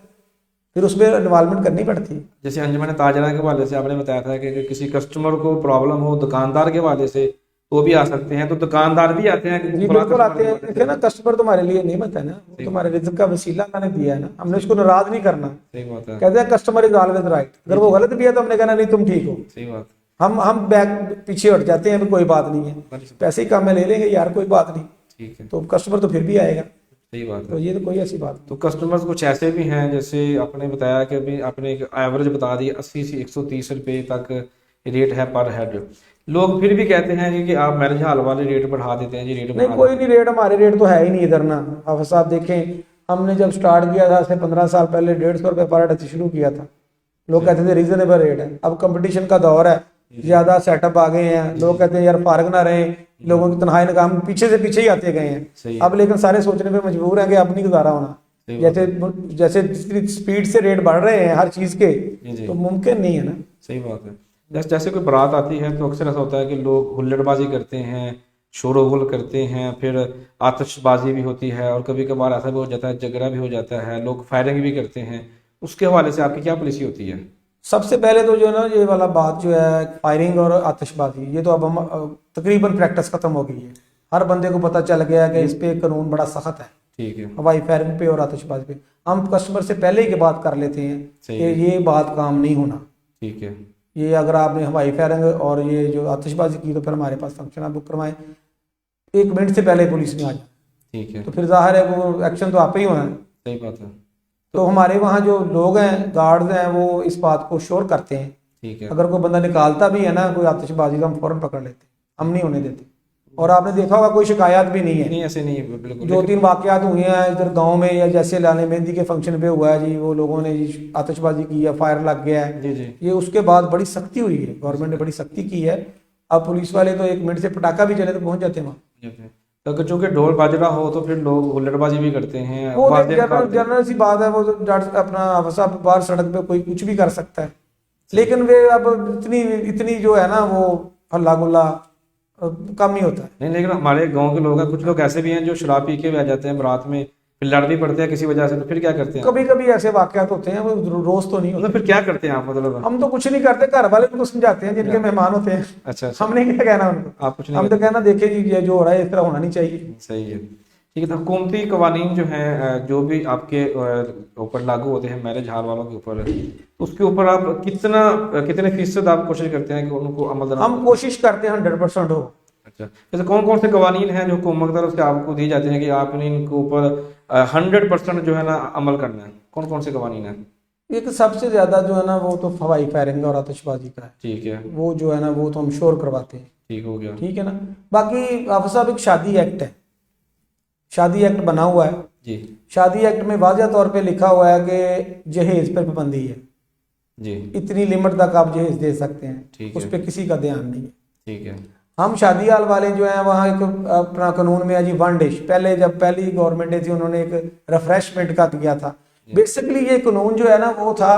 फिर उसमें इन्वॉल्वमेंट करनी पड़ती है। जैसे अंजुमन ताजरा के हवाले से आपने बताया था कि अगर किसी कस्टमर को प्रॉब्लम हो दुकानदार के हवाले से तो भी आ सकते हैं, तो दुकानदार भी आते हैं कि जी बिल्कुल आते हैं। देखिए ना, कस्टमर तुम्हारे लिए नहीं बनता है ना, वो तुम्हारे रिज़्क़ का वसीला मैंने दिया है ना, हमने उसको नाराज नहीं करना। सही बात है, कहते हैं कस्टमर इज ऑलवेज राइट, अगर वो गलत भी है तो हमने कहना नहीं तुम ठीक हो, सही बात, हम बैग पीछे हट जाते हैं, कोई बात नहीं है, पैसे ही कम में ले लेंगे यार, कोई बात नहीं, ठीक है, तो कस्टमर तो फिर भी आएगा। सही बात तो है। ये तो कोई ऐसी बात तो कस्टमर्स कुछ ऐसे भी हैं, जैसे आपने बताया कि अभी आपने एक एवरेज बता दी 80 से 130 रुपये तक रेट है पर हेड, लोग फिर भी कहते हैं कि आप मैरिज हॉल वाले रेट बढ़ा देते हैं जी, रेट नहीं, कोई नहीं रेट, हमारे रेट तो है ही नहीं इधर ना। आप साहब देखें, हमने जब स्टार्ट किया था से 15 साल पहले 150 रुपये पर हेड शुरू किया था, लोग कहते थे रीजनेबल रेट है। अब कंपटीशन का दौर है, ज्यादा सेटअप आ गए हैं, लोग कहते हैं यार फारग ना रहे, लोगों की तनख्वाही निकाम पीछे से पीछे ही आते गए हैं। अब लेकिन सारे सोचने पे मजबूर हैं कि अब नहीं गुजारा होना, जैसे जितनी स्पीड से रेट बढ़ रहे हैं हर चीज के, तो मुमकिन नहीं है ना। सही बात है। जैसे कोई बारात आती है तो अक्सर ऐसा होता है कि लोग हुल्लड़बाजी करते हैं, शोर-गुल करते हैं, फिर आतिशबाजी भी होती है, और कभी कभार ऐसा भी हो जाता है झगड़ा भी हो जाता है, लोग फायरिंग भी करते हैं, उसके हवाले से आपकी क्या पॉलिसी होती है? सबसे पहले तो जो है ना, ये वाला बात जो है फायरिंग और आतिशबाजी, ये तो अब हम तकरीबन प्रैक्टिस खत्म हो गई है, हर बंदे को पता चल गया कि इस पे कानून बड़ा सख्त है, ठीक है, हवाई फायरिंग पे और आतिशबाजी पे। हम कस्टमर से पहले ही के बात कर लेते हैं कि ये बात काम नहीं होना, ठीक है, ये अगर आपने हवाई फायरिंग और ये जो आतिशबाजी की तो फिर हमारे पास फंक्शन आप बुक करवाएं, 1 मिनट से पहले पुलिस नहीं आ जाए, ठीक है, तो फिर जाहिर है वो एक्शन तो आप ही होना है। सही बात है, तो हमारे वहाँ जो लोग हैं, गार्ड्स हैं, वो इस बात को श्योर करते हैं। ठीक है, अगर कोई बंदा निकालता भी है ना कोई आतिशबाजी, तो हम फौरन पकड़ लेते हैं, हम नहीं होने देते। और आपने देखा होगा कोई शिकायत भी नहीं है। नहीं, ऐसे नहीं है बिल्कुल। दो तीन वाकयात हुए हैं इधर गांव में, या जैसे लाने मेहंदी के फंक्शन पे हुआ है जी, वो लोगों ने जी आतिशबाजी की है, फायर लग गया है जी जी ये, उसके बाद बड़ी सख्ती हुई है, गवर्नमेंट ने बड़ी सख्ती की है। अब पुलिस वाले तो 1 मिनट से पटाखा भी चले तो पहुंच जाते हैं वहाँ। तो अगर चूंकि ढोल बाजरा हो तो फिर लोग हुल्लड़बाजी भी करते हैं, वो वाद्य जनरल निकालते हैं। जनरल सी बात है, वो तो अपना हवसा बाहर सड़क पे कोई कुछ भी कर सकता है, लेकिन वे अब इतनी इतनी जो है ना वो हल्ला गुल्ला कम ही होता है। नहीं, लेकिन हमारे गांव के लोग हैं, कुछ लोग ऐसे भी हैं जो शराब पी के भी आ जाते हैं बारात में, फिर लड़ भी पड़ते हैं किसी वजह से, तो फिर क्या करते हैं? कभी कभी ऐसे वाकयात होते हैं, वो रोज तो नहीं मतलब होते। फिर क्या करते हैं आप, मतलब? हम तो कुछ नहीं करते, घर वाले उनको समझाते हैं जिनके मेहमान होते हैं। अच्छा अच्छा, हमने क्या कहना उनको, आप कुछ नहीं हम तो कहना देखे जी ये जो हो रहा है इस तरह होना नहीं चाहिए। करते? सही है, ठीक है। तो हुकूमती कवानीन जो हैं जो भी आपके ऊपर लागू होते हैं मैरिज हाल वालों के ऊपर, उसके ऊपर आप कितने फीसद आप कोशिश करते हैं कि उनको अमल दरामद हम कोशिश करते हैं 100% हो। अच्छा, जैसे कौन कौन से कवानीन हैं जो हुकूमत की तरफ से आपको दिए जाते हैं कि आपने इनके ऊपर 100% जो है ना अमल करना है? कौन कौन से कवानीन हैं? एक सबसे ज्यादा जो है ना वो तो हवाई फायरिंग और आतिशबाजी का है, ठीक है, वो जो है ना वो तो हम श्योर करवाते हैं। ठीक हो गया। ठीक है ना। बाकी आप साहब एक शादी एक्ट है, शादी एक्ट बना हुआ है। जी शादी एक्ट में वाज़ह तौर पे लिखा हुआ है कि जहेज पर पाबंदी है, जी, इतनी लिमिट तक आप जहेज दे सकते हैं, ठीक उस है। पर किसी का ध्यान नहीं है। ठीक है, हम शादी हाल वाले जो हैं वहाँ एक अपना कानून में है जी 1 डिश, पहले जब पहली गवर्नमेंट थी उन्होंने एक रिफ्रेशमेंट का किया था। बेसिकली ये कानून जो है ना वो था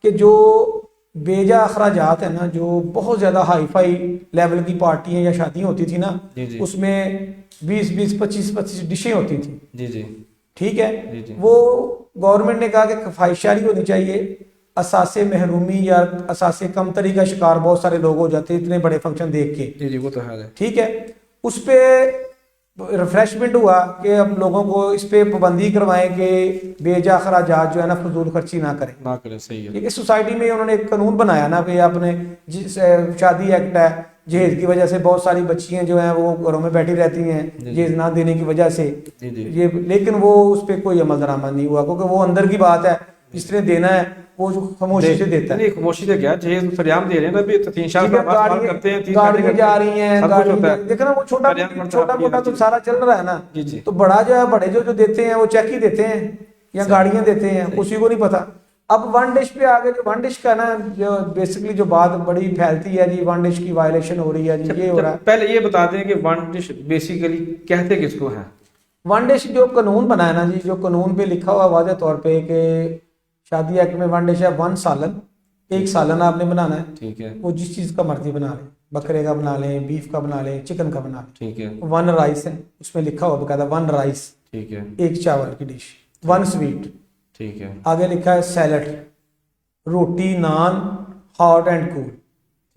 कि जो बेजा अखराजात है ना, जो बहुत ज़्यादा हाई फाई लेवल की पार्टियां या शादियाँ होती थी ना, जी जी उसमें 20-20, 25-25 डिशें होती थी। जी जी ठीक जी है, जी। वो गवर्नमेंट ने कहा कि कफायशारी होनी चाहिए, असासे महरूमी या असासे कमतरी का शिकार बहुत सारे लोग हो जाते हैं इतने बड़े फंक्शन देख के। जी जी, वो तो है। ठीक है, उस पे रिफ्रेशमेंट हुआ कि हम लोगों को इस पे पाबंदी करवाएं कि बेजा खराजात जो है ना फजूल खर्ची ना करें। ना करें, सही है। इस सोसाइटी में उन्होंने एक कानून बनाया ना कि आपने जिस शादी एक्ट है, जहेज की वजह से बहुत सारी बच्चियां जो हैं वो घरों में बैठी रहती हैं जहेज ना देने की वजह से जी जी ये, लेकिन वो उस पर कोई अमल दरामद नहीं हुआ, क्योंकि वो अंदर की बात है, जिसने देना है वो जो खामोशी से देता है। नहीं, खामोशी से क्या, जहेज सरेआम दे रहे हैं ना, अभी तो 3 साल ठीक है, बाद करते हैं, 30 गाड़ियां जा रही हैं, सब कुछ होता है। देखो ना वो छोटा सरेआम करता छोटा है, मोटा तो जी। सारा चल रहा है ना। जी जी, तो बड़ा जो है, बड़े जो देते हैं वो चेक ही देते हैं या गाड़ियां देते हैं, उसी को नहीं पता। अब 1 डिश पे आगे, जो 1 डिश का ना जो बेसिकली जो बात बड़ी फैलती है जी, 1 डिश की वायलेशन हो रही है जी, ये हो रहा है। पहले ये बता दें कि 1 डिश बेसिकली कहते किसको है? 1 डिश जो कानून बनाया ना जी, जो कानून पे लिखा हुआ वाज़ह तौर पे कि शादी एक्ट में 1 डिश है 1 सालन, एक सालन आपने बनाना है। ठीक है, वो जिस चीज़ का मर्जी बना लें, बकरे का बना लें, बीफ का बना लें, चिकन का बना लें। ठीक है, 1 राइस है, उसमें लिखा हुआ बकायदा 1 राइस, ठीक है, 1 चावल की डिश, 1 स्वीट, ठीक है, आगे लिखा है सैलड, रोटी, नान, हॉट एंड कूल,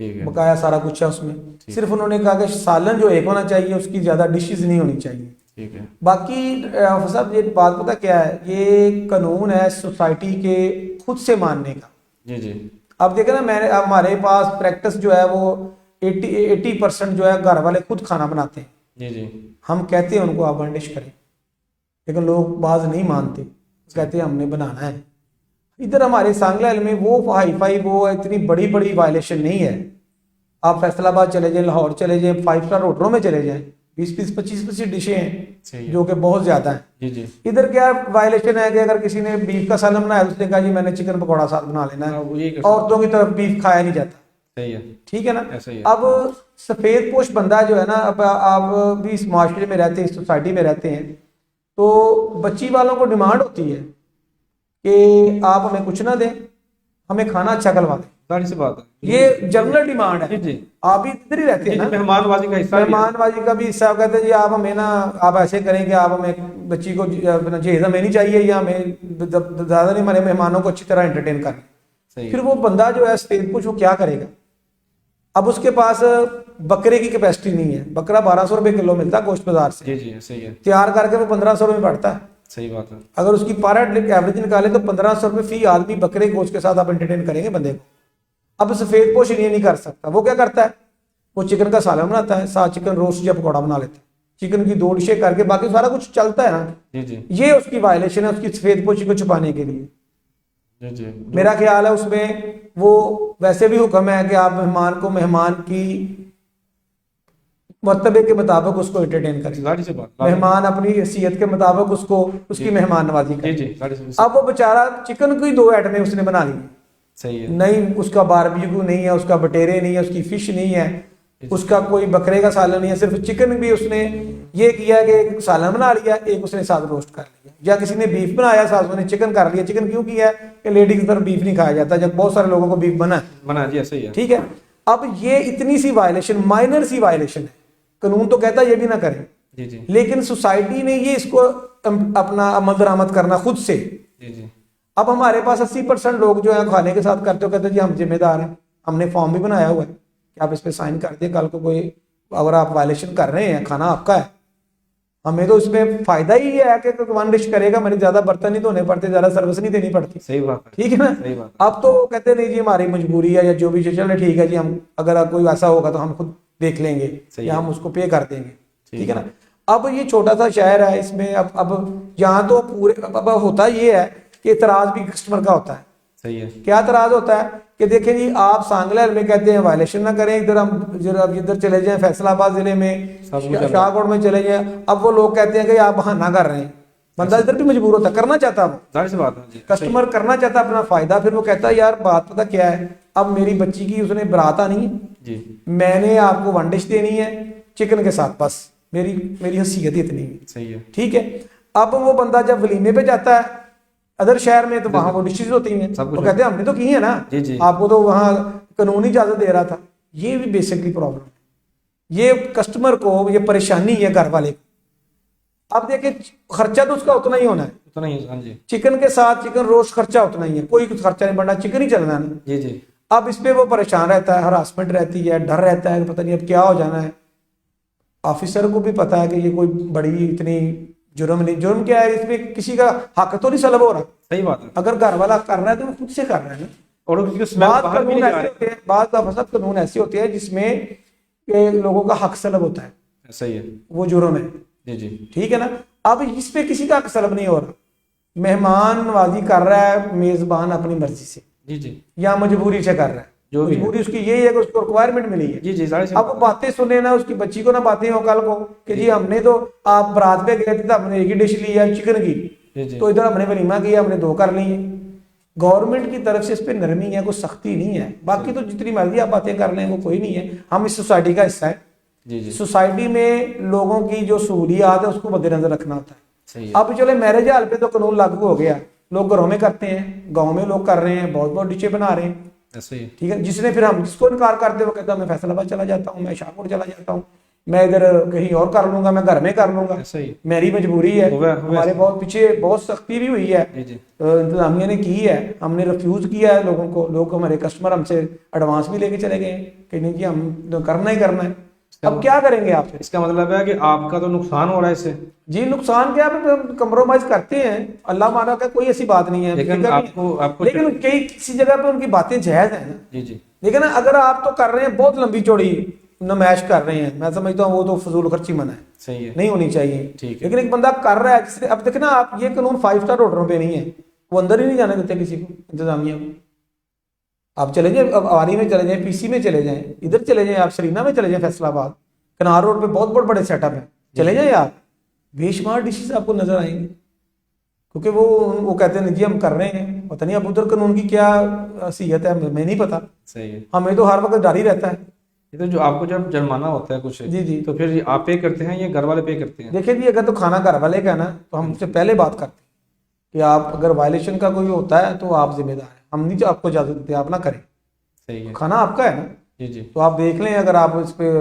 ठीक है, बकाया सारा कुछ है उसमें। सिर्फ उन्होंने कहा कि सालन जो एक होना चाहिए, उसकी ज़्यादा डिशेज नहीं होनी चाहिए। ठीक है। बाकी साहब ये बात पता क्या है, ये कानून है सोसाइटी के खुद से मानने का। जी जी, अब देखे ना, मैंने हमारे पास प्रैक्टिस जो है वो 80% जो है घर वाले खुद खाना बनाते हैं। जी जी, हम कहते हैं उनको आप 1 डिश करें, लेकिन लोग बाज नहीं मानते, कहते हैं हमने बनाना है। इधर हमारे सांगला में वो हाई फाई, वो इतनी बड़ी बड़ी वायलेशन नहीं है। आप फैसलाबाद चले जाएं, लाहौर चले जाएं, 5 स्टार होटलों में चले जाएं, 20-20, 25-25 डिशें सही हैं है। जो कि बहुत ज़्यादा हैं। जी जी, इधर क्या वायलेशन है कि अगर किसी ने बीफ का सालन बनाया, उसने कहा जी मैंने चिकन पकौड़ा साथ बना लेना हाँ, वो है, यही कर सकते औरतों की तरफ बीफ खाया नहीं जाता। सही है, ठीक है ना। ऐसा ही है। अब सफेद पोश बंदा जो है ना, अब आप भी इस माशरे में रहते हैं, इस सोसाइटी में रहते हैं, तो बच्ची वालों को डिमांड होती है कि आप हमें कुछ ना दें, हमें खाना अच्छा खिलवा दें। जाहिर सी बात है, ये जनरल डिमांड है। जी जी, आप भी इधर ही रहते जी हैं जी, ना, मेहमानबाजी का हिस्सा ही है। मेहमानबाजी का भी हिस्सा। कहते हैं जी आप हमें ना, आप ऐसे करें कि आप हमें बच्ची को जहेज हमें नहीं चाहिए, या हमें ज़्यादा नहीं, हमारे मेहमानों को अच्छी तरह एंटरटेन करें। सही फिर है। वो बंदा जो है सफेद पोश, वो क्या करेगा? अब उसके पास बकरे की कैपेसिटी नहीं है, बकरा 1200 रुपये किलो मिलता है गोश्त बाजार से, जी जी, सही है, तैयार करके वो 1500 में पड़ता है। सही बात है। अगर उसकी पर हेड एवरेज निकाले तो 1500 रुपये फी आदमी बकरे गोश्त के साथ आप एंटरटेन करेंगे बंदे को। अब सफेद पोश ये नहीं कर सकता, वो क्या करता है, वो चिकन का सालन बनाता है, साथ चिकन रोस्ट या पकौड़ा बना लेता है, चिकन की 2 डिशें करके, बाकी सारा कुछ चलता है ना। जी जी, ये उसकी वायलेशन है, उसकी सफेद पोशी को छुपाने के लिए। जी जी, मेरा ख्याल है उसमें वो वैसे भी हुक्म है कि आप मेहमान को मेहमान की मर्तबे के मुताबिक उसको एंटरटेन करें, जाहिर सी बात। मेहमान अपनी हैसियत के मुताबिक उसको उसकी मेहमान नवाजी जी करें। जी, जाहिर सी। अब वो बेचारा चिकन की 2 आइटमें उसने बना ली, सही है। नहीं उसका बारबेक्यू नहीं है, उसका बटेरे नहीं है, उसकी फिश नहीं है, उसका कोई बकरे का सालन नहीं है, सिर्फ चिकन भी उसने ये किया कि एक सालन बना लिया, एक उसने साथ रोस्ट कर लिया, या किसी ने बीफ बनाया साथ उसने चिकन कर लिया। चिकन क्यों किया है कि लेडी की तरफ बीफ नहीं खाया जाता, जब बहुत सारे लोगों को बीफ बना है। जी ऐसा ही है। ठीक है, अब ये इतनी सी वायलेशन, माइनर सी वायलेशन है, कानून तो कहता है ये भी ना करें, जी जी लेकिन सोसाइटी ने ये इसको अपना अमल दरामद करना खुद से। जी जी अब हमारे पास 80% लोग जो है खाने के साथ करते हो, कहते हैं जी हम जिम्मेदार हैं, हमने फॉर्म भी बनाया हुआ है कि आप इस पे साइन कर दिए, कल को कोई अगर आप वायलेशन कर रहे हैं, खाना आपका है, हमें तो इसमें फायदा ही है कि वन डिश करेगा, मेरे ज्यादा बर्तन नहीं धोने पड़ते, ज्यादा सर्विस नहीं देनी पड़ती। सही बात है। ठीक है ना। सही बात। अब तो कहते नहीं जी हमारी मजबूरी है या जो भी चल ठीक है जी, हम अगर कोई ऐसा होगा तो हम खुद देख लेंगे या हम उसको पे कर देंगे। ठीक है ना। अब ये छोटा सा शहर है, इसमें अब यहाँ तो पूरे अब होता ये है कि इतराज भी कस्टमर का होता है। सही है। क्या इतराज होता है कि देखें जी आप सांगला में कहते हैं वायलेशन ना करें, इधर हम इधर चले जाएं फैसलाबाद जिले में, शाहकोट में चले जाएं, अब वो लोग कहते हैं कि आप बहाना कर रहे हैं। बंदा इधर भी मजबूर होता है, करना चाहता है, जाहिर सी बात है जी। कस्टमर करना चाहता है अपना फायदा, फिर वो कहता है यार बात पता क्या है, अब मेरी बच्ची की उसने बारात आनी है जी, मैंने आपको 1 डिश देनी है चिकन के साथ, बस मेरी हैसियत इतनी है। सही है। ठीक है। अब वो बंदा जब वलीमे पे जाता है अदर शहर में, तो वहां वो डिशेज होती हैं, वो कहते हैं हमने तो की है ना, जी जी आपको तो वहां कानूनी इजाजत दे रहा था। ये भी बेसिकली प्रॉब्लम है, ये कस्टमर को ये परेशानी है घर वाले को। अब देखिए खर्चा तो उसका उतना ही होना है, उतना ही। हाँ जी। चिकन के साथ चिकन रोस्ट खर्चा उतना ही है, कोई कुछ खर्चा नहीं बढ़ना, चिकन ही चलना है ना। जी जी अब इस पे वो परेशान रहता है, हरासमेंट रहती है, डर रहता है कि पता नहीं अब क्या हो जाना है। ऑफिसर को भी पता है कि ये कोई बड़ी इतनी जुर्म नहीं, जुर्म क्या है इसमें, किसी का हक तो नहीं सलब हो रहा। सही बात है। अगर घर वाला कर रहा है तो वो खुद से कर रहा है ना। और उसकी स्मेल बात बाहर भी कानून नहीं जा ऐसे रही। होते हैं, बात कानून ऐसे होते हैं जिसमें के लोगों का हक सलब होता है, सही है। वो जुर्म है। जी जी ठीक है ना। अब इस पे किसी का हक सलब नहीं हो रहा, मेहमान नवाजी कर रहा है मेजबान अपनी मर्जी से जी जी या मजबूरी से कर रहा है, जो भी मजबूरी उसकी यही है कि उसको रिक्वायरमेंट मिली है। जी जी जाहिर सी अब वो बातें सुने ना उसकी बच्ची को ना बातें हो कल को कि जी हमने तो आप बारात पे गए थे तो हमने एक ही डिश ली है चिकन की, जी जी तो इधर हमने वलीमा किया हमने 2 कर ली है। गवर्नमेंट की तरफ से इस पे नरमी है, कोई सख्ती नहीं है। बाकी तो जितनी मर्जी आप बातें कर लें वो कोई नहीं है, हम इस सोसाइटी का हिस्सा है। जी जी सोसाइटी में लोगों की जो सहूलियात है उसको मद्देनजर रखना होता है। सही है। अब चले मैरिज हाल पे तो कानून लागू हो गया, लोग घरों में करते हैं, गाँव में लोग कर रहे हैं, बहुत बहुत डिशे बना रहे हैं। ऐसे ही। ठीक है। जिसने फिर हम जिसको इनकार करते वो कहता है मैं फैसलाबाद चला जाता हूँ, मैं शाहपुर चला जाता हूँ, मैं इधर कहीं और कर लूंगा, मैं घर में कर लूंगा, ऐसा ही। मेरी मजबूरी है। हुआ हमारे बहुत पीछे बहुत सख्ती भी हुई है, जी जी इंतजामिया ने की है, हमने रिफ्यूज किया है लोगों को, लोग हमारे कस्टमर हमसे एडवांस भी लेके चले गए कि नहीं जी हम तो करना ही करना है। अब क्या करेंगे आप फिर? इसका मतलब है कि आपका तो नुकसान हो रहा है इससे। जी नुकसान क्या है, कंप्रोमाइज करते हैं, अल्लाह माना का कोई ऐसी बात नहीं है, लेकिन फिक्र नहीं है। आपको लेकिन कई किसी जगह पे उनकी बातें जायज है ना। जी जी लेकिन अगर आप तो कर रहे हैं बहुत लंबी चौड़ी नमाइश कर रहे हैं, मैं समझता हूँ वो तो फजूल खर्ची मना है, सही है। नहीं होनी चाहिए। ठीक है। लेकिन एक बंदा कर रहा है जिसने, अब देखना आप ये कानून 5 स्टार होटलों पे नहीं है, वो अंदर ही नहीं जाने देते किसी को, इंतजामिया को। आप चले जाए, अब आवारी में चले जाए, पीसी में चले जाएं, इधर चले जाएं, आप शरीना में चले जाएं, फैसलाबाद कनार रोड पे बहुत बड़े बड़े सेटअप है, चले जाए आप, बेशुमार डिशेज आपको नजर आएंगे। क्योंकि वो कहते हैं जी हम कर रहे हैं, पता नहीं अब उधर कानून की क्या हैसियत है हमें नहीं पता। सही है। हमें तो हर वक्त डर ही रहता है। ये तो जो आपको जब जुर्माना होता है कुछ, जी जी। तो फिर आप पे करते हैं या घर वाले पे करते हैं? देखिए जी अगर तो खाना घर वाले का है ना तो हम उससे पहले बात करते हैं कि आप अगर वायलेशन का कोई होता है तो आप जिम्मेदार हैं, हम नहीं आपको इजाजत देते, आप ना करें। सही है। खाना आपका है ना, जी जी तो आप देख लें, अगर आप इस पे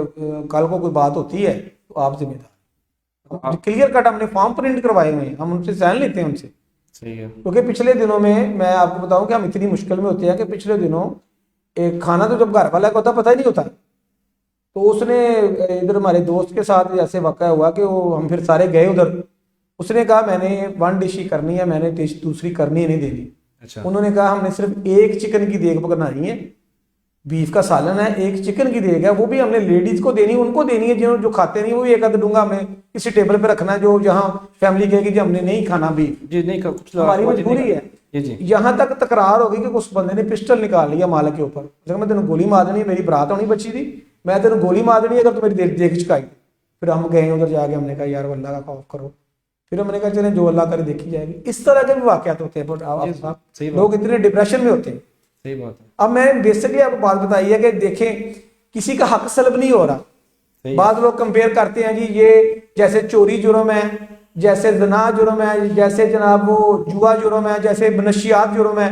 कल को कोई बात होती है तो आप जिम्मेदार। क्लियर कट हमने फॉर्म प्रिंट करवाए हुए हैं, हम उनसे साइन लेते हैं उनसे। सही है। क्योंकि पिछले दिनों में मैं आपको बताऊं कि हम इतनी मुश्किल में होते हैं कि पिछले दिनों एक खाना तो जब घर वाला का होता पता ही नहीं होता, तो उसने इधर हमारे दोस्त के साथ ऐसे वाक़ा हुआ कि वो हम फिर सारे गए उधर, उसने कहा मैंने 1 डिश ही करनी है, मैंने डिश दूसरी करनी ही नहीं देनी। अच्छा। उन्होंने कहा हमने सिर्फ एक चिकन की देग बनानी है, बीफ का सालन है, एक चिकन की देग है, वो भी हमने लेडीज को देनी, उनको देनी है जिन्होंने जो खाते नहीं, वो भी एक आध दूंगा, हमें किसी टेबल पे रखना है जो जहाँ फैमिली कहेगी जी हमने नहीं खाना बीफ, जी नहीं कुछ हमारी मजबूरी है। जी जी यहाँ तक तकरार होगी कि उस बंदे ने पिस्टल निकाल लिया मालिक के ऊपर, मैं तेन गोली मार देनी, मेरी बरात होनी बची थी, मैं तेन गोली मार देनी अगर तू मेरी देख चुकाई। फिर हम गए उधर जाके, हमने कहा यार अल्लाह का खौफ करो। फिर हमने कहा चले जो अल्लाह करे देखी जाएगी। इस तरह के भी वाकयात होते हैं, लोग इतने डिप्रेशन में होते हैं। सही बात है। अब मैं बेसिकली आपको बात बताई है कि देखें किसी का हक सलब नहीं हो रहा। बाद लोग कंपेयर करते हैं जी ये जैसे चोरी जुर्म है, जैसे जना जुर्म है, जैसे जनाब वो जुआ जुर्म है, जैसे नशियात जुर्म है,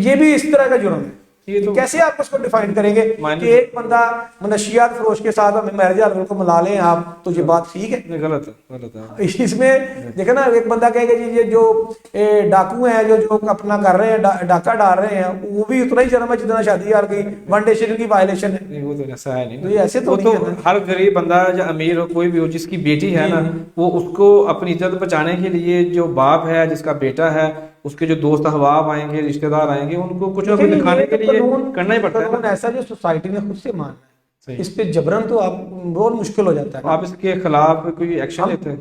ये भी इस तरह का जुर्म है। तो कैसे आप उसको डिफाइन करेंगे कि एक बंदा नशियात फरोश के साथ हमें मैरिज हाल को मिला लें आप, तो ये बात ठीक है? गलत है। इसमें देखे ना, एक बंदा कहेगा जी ये जो डाकू हैं जो अपना कर रहे हैं, डाका डाल रहे हैं, वो भी उतना ही जुर्म है जितना शादी हाल की वन डे शेड्यूल की वायलेशन है। नहीं, वो तो ऐसा है नहीं। तो ये ऐसे तो हर गरीब बंदा या अमीर हो कोई भी हो जिसकी बेटी है ना, वो उसको अपनी इज्जत बचाने के लिए जो बाप है जिसका बेटा है, उसके जो दोस्त अहबाब आएंगे, रिश्तेदार आएंगे, उनको कुछ ना कुछ दिखाने के लिए करना ही पड़ता है। ऐसा जो सोसाइटी ने खुद से मानना है, इस पे जबरन तो आप बहुत मुश्किल हो जाता है। आप इसके खिलाफ कोई एक्शन लेते हैं?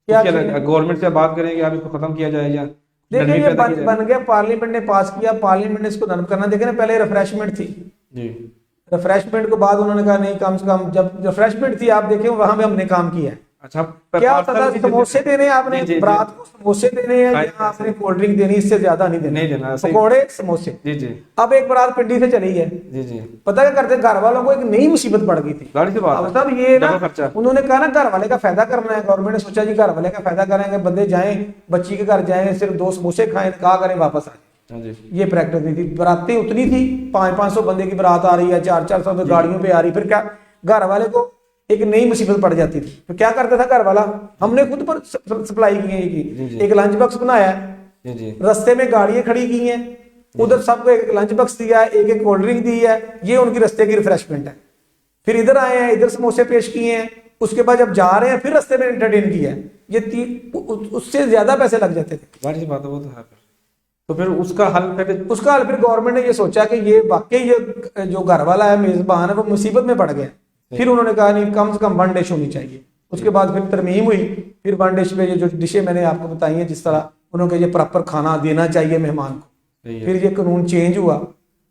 क्या गवर्नमेंट से बात करेंगे आप इसको खत्म किया जाए या देखिए ये बन गया, पार्लियामेंट ने पास किया, पार्लियामेंट ने इसको नरम करना। देखे ना, पहले रिफ्रेशमेंट थी जी, रिफ्रेशमेंट के बाद उन्होंने कहा नहीं, कम से कम जब रिफ्रेशमेंट थी आप देखें वहां पे हमने काम किया है। अच्छा, क्या पता समोसे देने आपने रात को, समोसे देने हैं या आपने कोल्ड ड्रिंक देनी, इससे ज्यादा नहीं देना, पकौड़े समोसे। जी जी। अब एक बारात पिंडी से चली है जी जी, पता क्या करते, घर वालों को एक नई मुसीबत पड़ गई थी। अब ये ना उन्होंने कहा ना घर वाले का फायदा करना है, गवर्नमेंट ने सोचा जी घर वाले का फायदा करेंगे, बंदे जाएं बच्ची के घर जाएं, सिर्फ 2 समोसे खाएं, कहा करें वापस आ जाए। ये प्रैक्टिस नहीं थी। बारातें उतनी थी, 500-500 बंदे की बारात आ रही है, 400-400 गाड़ियों पे आ रही। फिर क्या घर वाले को एक नई मुसीबत पड़ जाती थी। तो क्या करता था घर वाला, हमने खुद पर सप्लाई की, एक लंच बॉक्स बनाया, रास्ते में गाड़ियां खड़ी की हैं, उधर सबको एक लंच बॉक्स दिया है, एक कोल्ड ड्रिंक दी है, ये उनकी रास्ते की रिफ्रेशमेंट है। फिर इधर आए हैं, इधर समोसे पेश किए हैं, उसके बाद जब जा रहे हैं फिर रास्ते में एंटरटेन किया है। ये उससे ज्यादा पैसे लग जाते थे। बात है वो तो है। तो फिर उसका हल फिर गवर्नमेंट ने ये सोचा कि ये वाकई ये जो घर वाला है, मेजबान है, वो मुसीबत में पड़ गया। फिर उन्होंने कहा नहीं, कम से कम 1 डिश होनी चाहिए। उसके बाद फिर तरमीम हुई, फिर 1 डिश पे ये जो डिशें मैंने आपको बताई हैं, जिस तरह उन्होंने कहा ये प्रॉपर खाना देना चाहिए मेहमान को, फिर ये कानून चेंज हुआ।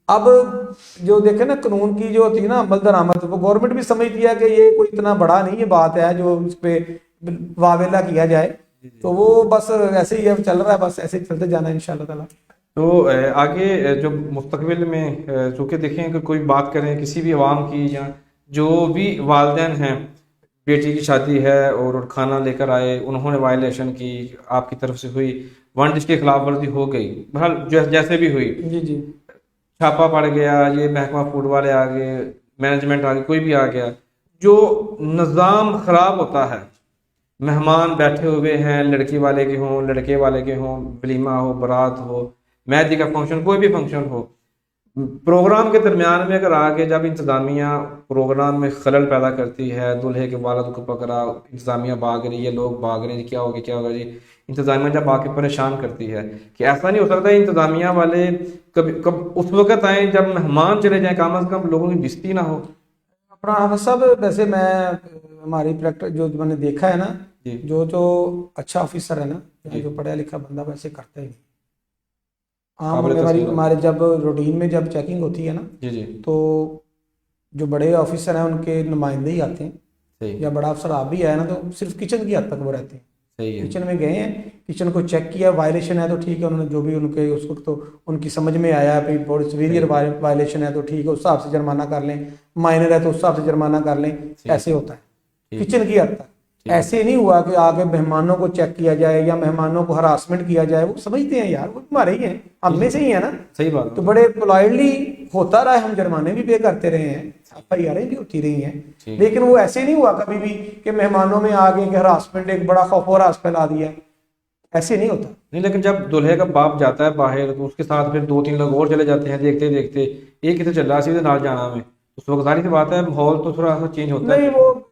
अब जो देखे ना कानून की जो थी ना अमल दरामद, वो गवर्नमेंट भी समझती है कि ये कोई इतना बड़ा नहीं है बात है जो इस पे वावेला किया जाए, तो वो बस ऐसे ही चल रहा है, बस ऐसे ही चलते जाना है इंशाल्लाह ताला। तो आगे जो मुस्तकबिल में चूँकि देखें कि कोई बात करें किसी भी अवाम की, या जो भी वालिदैन हैं, बेटी की शादी है और खाना लेकर आए, उन्होंने वायलेशन की, आपकी तरफ से हुई, 1 डिश की खिलाफ वर्जी हो गई, बहरहाल जैसे भी हुई, जी जी, छापा पड़ गया, ये महकमा फूड वाले आ गए, मैनेजमेंट आ गई, कोई भी आ गया, जो निज़ाम खराब होता है, मेहमान बैठे हुए हैं, लड़की वाले के हों, लड़के वाले के हों, वलीमा हो, बारात हो, मेहंदी का फंक्शन, कोई भी फंक्शन हो, प्रोग्राम के दरमियान में अगर आके जब इंतज़ामिया प्रोग्राम में खलल पैदा करती है, दूल्हे के वालिद को पकड़ा, इंतज़ामिया भाग रही है, लोग भाग रहे हैं, क्या होगा जी, इंतज़ामिया जब आके परेशान करती है कि ऐसा नहीं हो सकता इंतज़ामिया वाले कब उस वक्त आए जब मेहमान चले जाएं, कम अज़ कम लोगों की बेइज्जती ना हो। अपना सब वैसे मैं हमारी प्रैक्टिस जो मैंने देखा है ना, जो अच्छा ऑफिसर है ना, जो पढ़ा लिखा बंदा वैसे करता ही नहीं। हमारे जब रूटीन में जब चेकिंग होती है ना, तो जो बड़े ऑफिसर हैं उनके नुमाइंदे ही आते हैं, या बड़ा अफसर आप भी आया ना, तो सिर्फ किचन की हद तक वो रहते हैं। किचन में गए हैं, किचन को चेक किया, वायलेशन है तो ठीक है, उन्होंने जो भी उनके उस वक्त तो उनकी समझ में आया भाई बहुत सीवियर वायलेशन है तो ठीक है, उस हिसाब से जुर्माना कर लें, माइनर है तो उस हिसाब से जुर्माना कर लें, ऐसे होता है किचन की हद तक। ऐसे नहीं हुआ कि आगे मेहमानों को चेक किया जाए या मेहमानों को हरासमेंट किया जाए। वो समझते हैं यार वो हमारे ही हैं, हम में से ही है ना, सही बात। तो बड़े पोलाइटली होता रहा है, हम जुर्माने भी पे करते रहे हैं, FIR भी होती रही हैं, लेकिन वो ऐसे नहीं हुआ कभी भी कि मेहमानों में आगे के हरासमेंट एक बड़ा खौफ और रास फैला दिया, ऐसे नहीं होता। नहीं, लेकिन जब दूल्हे का बाप जाता है बाहर तो उसके साथ फिर 2-3 लोग और चले जाते हैं, देखते देखते एक ही तो चल रहा है, सीधे नाल जाना में, उस वक्त सारी सी बात है, माहौल तो थोड़ा सा चेंज होता है। नहीं, वो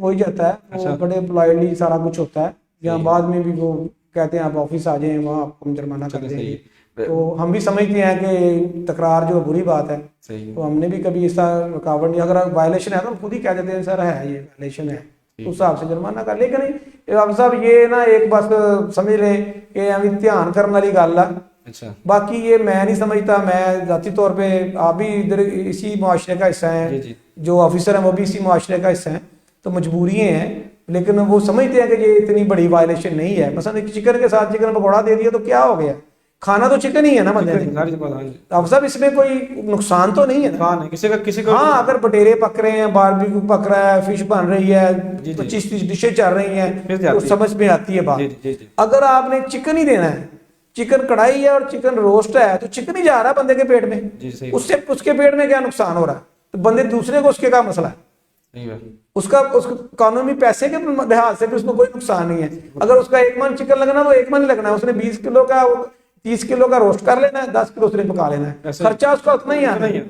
हो ही जाता है। अच्छा। वो बड़े पोलाइटली सारा कुछ होता है, या बाद में भी वो कहते हैं आप ऑफिस आ जाएं, वहाँ आपको हम जुर्माना कर देंगे। तो हम भी समझते हैं कि तकरार जो बुरी बात है, तो हमने भी कभी ऐसा रुकावट नहीं, अगर वायलेशन है तो हम खुद ही कह देते हैं सर है ये वायलेशन है, उस हिसाब से जुर्माना कर। लेकिन अब सब ये ना एक बस समझ लें कि ध्यान करने वाली गल है अच्छा। बाकी ये मैं नहीं समझता, मैं ज़ाती तौर पे, आप भी इधर इसी मुआशरे का हिस्सा जी हैं, जी जो ऑफिसर हैं वो भी इसी मुआशरे का हिस्सा हैं, तो मजबूरियाँ हैं, लेकिन वो समझते हैं कि ये इतनी बड़ी वायलेशन नहीं है। मसलन एक चिकन के साथ चिकन पकौड़ा दे दिया तो क्या हो गया, खाना तो चिकन ही है ना बंदे ने। जाहिर बात, हाँ जी। अब सब इसमें कोई नुकसान तो नहीं है ना। नुकसान है किसी का हाँ, अगर बटेरे पक रहे हैं, बारबेक्यू पक रहा है, फिश बन रही है, जी, जी। 25-30 डिशें चल रही हैं, फिर तो जाती है। समझ में आती है बात। जी जी जी अगर आपने चिकन ही देना है, चिकन कढ़ाई है और चिकन रोस्ट है, तो चिकन ही जा रहा है बंदे के पेट में, जी, सही उससे उसके पेट में क्या नुकसान हो रहा है, तो बंदे दूसरे को उसके क्या मसला है, सही है। उसका कानूनी पैसे के लिहाज से भी उसको कोई नुकसान नहीं है। अगर उसका 1 मन चिकन लगना तो 1 मन ही लगना है, उसने 20 किलो का 30 किलो का रोस्ट कर लेना है, 10 किलो उसने पका लेना है, ऐसे- खर्चा उसका उतना ही आना उतना ही है। है।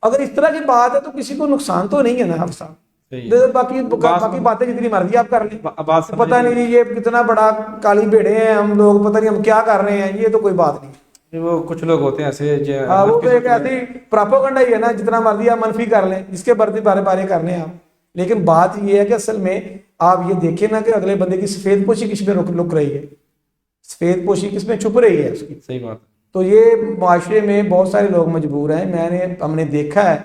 अगर इस तरह की बात है तो किसी को नुकसान तो नहीं है ना आप साहब। सही है। बाकी बातें जितनी मर्जी आप कर लें, बात समझ पता नहीं जी ये कितना बड़ा काली भेड़े हैं हम लोग, पता नहीं हम क्या कर रहे हैं, ये तो कोई बात नहीं। वो कुछ लोग होते हैं ऐसे हाँ, वो तो एक ऐसी प्रोपेगेंडा ही है ना, जितना मर्जी आप मनफी कर लें, जिसके बर्दी बारे बारे कर लें आप। लेकिन बात ये है कि असल में आप ये देखें ना कि अगले बंदे की सफेद पोशी किस में लुक रही है, सफेद पोशी किस में छुप रही है उसकी। सही बात। तो ये माशरे में बहुत सारे लोग मजबूर हैं, हमने देखा है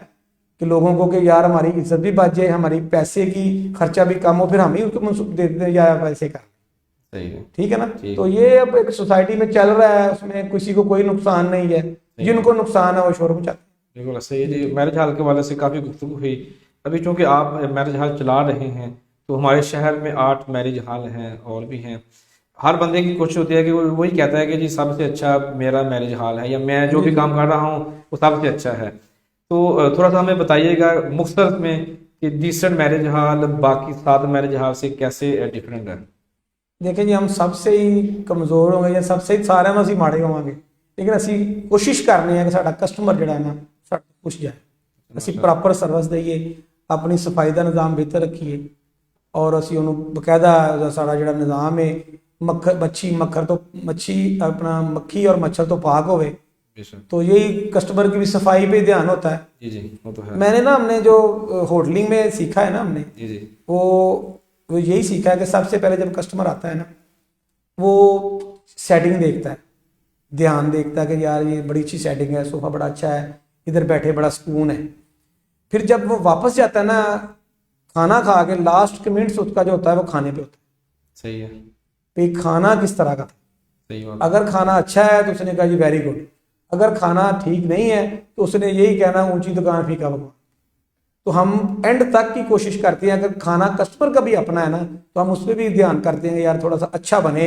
कि लोगों को कि यार हमारी इज्जत भी बच जाए, हमारी पैसे की खर्चा भी कम हो, फिर हम ही उसको मनसूख दे देते हैं या पैसे का। सही है। ठीक है ना। ठीक। तो ये अब एक सोसाइटी में चल रहा है, उसमें किसी को कोई नुकसान नहीं है, जिनको नुकसान है वो शोर मचाते हैं। बिल्कुल सही है जी। मैरिज हॉल के वाले से काफ़ी गुफ्तगू हुई। अभी चूंकि आप मैरिज हॉल चला रहे हैं, तो हमारे शहर में 8 मैरिज हॉल हैं और भी हैं। हर बंदे की कोशिश होती है कि वो वही कहता है कि जी सबसे अच्छा मेरा मैरिज हॉल है, या मैं जो भी काम कर रहा हूँ वो सबसे अच्छा है। तो थोड़ा सा हमें बताइएगा मुख्तसर में कि डिसेंट मैरिज हॉल बाकी 7 मैरिज हॉल से कैसे डिफरेंट है। देखिए जी, हम सबसे ही कमज़ोर होंगे या सबसे ही सारे में ਅਸੀਂ ਮਾੜੇ ਹੋਵਾਂਗੇ, लेकिन ਅਸੀਂ कोशिश करने हैं कि साਡਾ कस्टमर ਜਿਹੜਾ ਹੈ ਨਾ ਸਾਡੇ ਤੋਂ खुश जाए, ਅਸੀਂ प्रॉपर सर्विस दईए, अपनी सफाई का निज़ाम बेहतर रखिए, और ਅਸੀਂ ਉਹਨੂੰ बकायदा साड़ा ਜਿਹੜਾ निज़ाम है मच्छी अपना मक्खी और मच्छर तो पाक होवे। तो यही कस्टमर की भी सफाई पे ध्यान होता है। जी जी, वो तो है। मैंने ना हमने जो होटलिंग में सीखा है ना हमने, जी जी, वो यही सीखा है कि सबसे पहले जब कस्टमर आता है ना, वो सेटिंग देखता है, ध्यान देखता है कि यार ये बड़ी अच्छी सेटिंग है, सोफ़ा बड़ा अच्छा है, इधर बैठे बड़ा सुकून है। फिर जब वो वापस जाता है ना खाना खा के, लास्ट कमेंट्स उसका जो होता है वो खाने पे होता है। सही है। भाई खाना किस तरह का था, सही बात। अगर खाना अच्छा है तो उसने कहा जी वेरी गुड, अगर खाना ठीक नहीं है तो उसने यही कहना ऊंची दुकान फीका पकवान। तो हम एंड तक की कोशिश करते हैं, अगर खाना कस्टमर का भी अपना है ना तो हम उस पर भी ध्यान करते हैं यार थोड़ा सा अच्छा बने,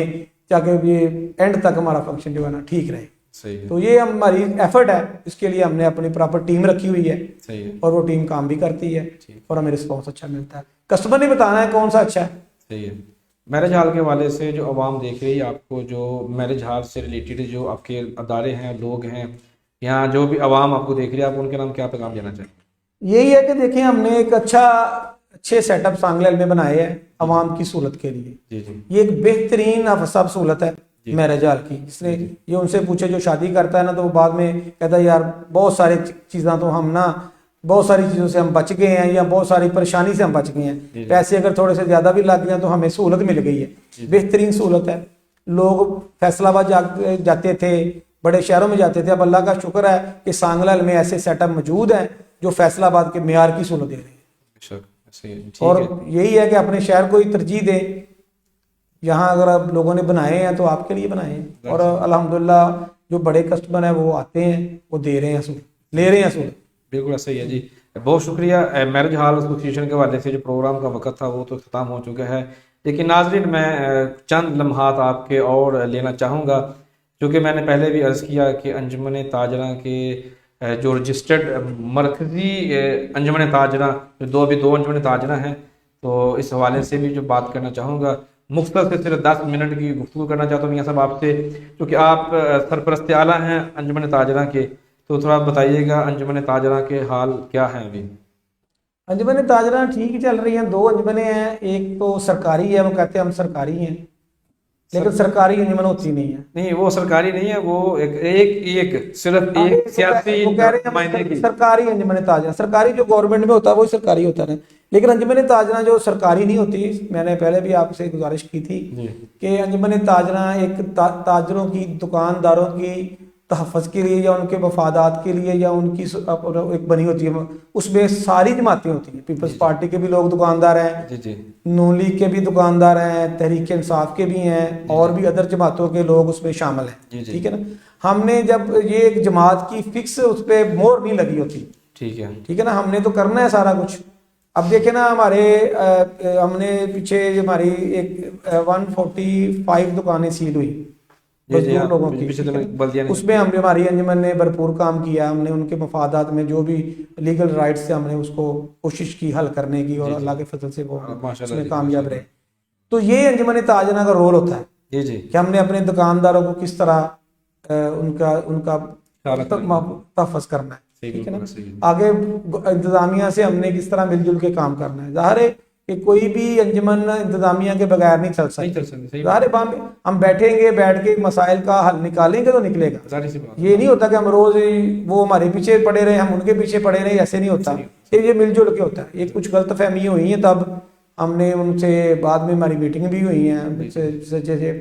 ताकि ये एंड तक हमारा फंक्शन जो है ना ठीक रहे। सही है। तो ये हमारी एफर्ट है, इसके लिए हमने अपनी प्रॉपर टीम रखी हुई है। सही है। और वो टीम काम भी करती है और हमें रिस्पॉन्स अच्छा मिलता है। कस्टमर ने बताना है कौन सा अच्छा है। सही है। मैरिज हॉल के वाले से जो आवाम देख रही है आपको, जो मैरिज हॉल से रिलेटेड जो आपके अदारे हैं, लोग हैं, यहाँ जो भी आवाम आपको देख रही है, आप उनके नाम क्या पैगाम देना चाहिए। यही है कि देखिए हमने एक अच्छे सेटअप सांगलेल में बनाए हैं आवाम की सहूलत के लिए। जी जी, ये एक बेहतरीन सब सहूलत है मैरिज हॉल की। जिसने ये उनसे पूछे जो शादी करता है ना, तो वो बाद में कहता है यार बहुत सारी चीज़ें तो हम ना, बहुत सारी चीज़ों से हम बच गए हैं, या बहुत सारी परेशानी से हम बच गए हैं, पैसे अगर थोड़े से ज़्यादा भी लग गए तो हमें सहूलत मिल गई है। बेहतरीन सहूलत है। लोग फैसलाबाद जाते थे, बड़े शहरों में जाते थे, अब अल्लाह का शुक्र है कि सांगलाल में ऐसे सेटअप मौजूद हैं जो फैसलाबाद के मेयार की सहूलत दे रहे हैं। और यही है कि अपने शहर को ही तरजीह दें। यहाँ अगर आप लोगों ने बनाए हैं तो आपके लिए बनाए हैं, और अल्हम्दुलिल्लाह जो बड़े कस्टमर हैं वो आते हैं, वो दे रहे हैं सूद, ले रहे हैं सूद। बिल्कुल सही है जी। बहुत शुक्रिया। मैरिज हॉल एसोसिएशन के हवाले से जो प्रोग्राम का वक्त था वो तो ख़त्म हो चुका है, लेकिन नाजरीन मैं चंद लम्हात आपके और लेना चाहूँगा, क्योंकि मैंने पहले भी अर्ज़ किया कि अंजुमन ताजरा के जो रजिस्टर्ड मरकज़ी अंजुमन ताजरा जो अभी दो अंजुमन ताजरा हैं, तो इस हवाले से भी जो बात करना चाहूँगा। मुख्तसर से सिर्फ 10 मिनट की गुफ्तगू करना चाहता हूँ मियां साहब आपसे, क्योंकि आप सरपरस्त आला हैं अंजुमन ताजरा के, तो थोड़ा बताइएगा अंजुमन ताजरा के हाल क्या हैं अभी। अंजुमन ताजरा ठीक ही चल रही हैं। 2 अंजुमनें हैं, एक तो सरकारी है, वो कहते हैं हम सरकारी हैं, लेकिन सरकारी अंजुमन होती नहीं है। नहीं, वो सरकारी नहीं है, वो एक सिर्फ एक सियासी नुमाइंदे की सरकारी अंजुमन ताजरा, सरकारी जो गवर्नमेंट में होता है वही सरकारी होता है, लेकिन अंजुमन ताजरा जो सरकारी नहीं होती, मैंने पहले भी आपसे गुजारिश की थी कि अंजुमन ताजरा एक ताजरों की, दुकानदारों की तहफ़्फ़ुज़ के लिए या उनके मफादात के लिए या उनकी एक बनी होती है, उसमें सारी जमातें होती हैं। पीपल्स पार्टी के भी लोग दुकानदार हैं, जी जी नून लीग के भी दुकानदार हैं, तहरीक इंसाफ के भी हैं, और भी अदर जमातों के लोग उसमें शामिल जी, हैं। जी। ठीक है ना। हमने जब ये एक जमात की फिक्स उस पर मोहर नहीं लगी होती, ठीक है। ठीक है ना, हमने तो करना है सारा कुछ। अब देखे ना हमारे हमने पीछे हमारी एक 145 दुकानें सील हुई जी जी, मजदूर लोगों की, पीछे ठीक तो है ना? बल्दिया ने उसमें हमने हमारी अंजुमन ने भरपूर काम किया। हमने उनके मफादात में जो भी लीगल राइट्स से हमने उसको कोशिश की हल करने की, और अल्लाह के फजल से वो माशाल्लाह उसमें जी, कामयाब माशाल्लाह। रहे। तो ये अंजुमन ताजना का रोल होता है जी जी, कि हमने अपने दुकानदारों को किस तरह उनका उनका ख्याल रखना है। तहफ़्फ़ुज़ करना है, सही, ठीक है ना। बिल्कुल सही है। आगे इंतजामिया से हमने किस तरह मिलजुल के काम करना है। ज़ाहिर है कि कोई भी अंजुमन इंतजामिया के बगैर नहीं चल नहीं सकती। चल सकते, सही ज़ाहिर है हम बैठेंगे, बैठ के मसाइल का हल निकालेंगे तो निकलेगा। जारी सी बात। ये नहीं होता कि हम रोज ही वो हमारे पीछे पड़े रहे, हम उनके पीछे पड़े रहे, ऐसे नहीं होता। ये मिलजुल के होता है। ये कुछ गलत फहमी हुई है, तब हमने उनसे बाद में हमारी मीटिंग भी हुई है। जैसे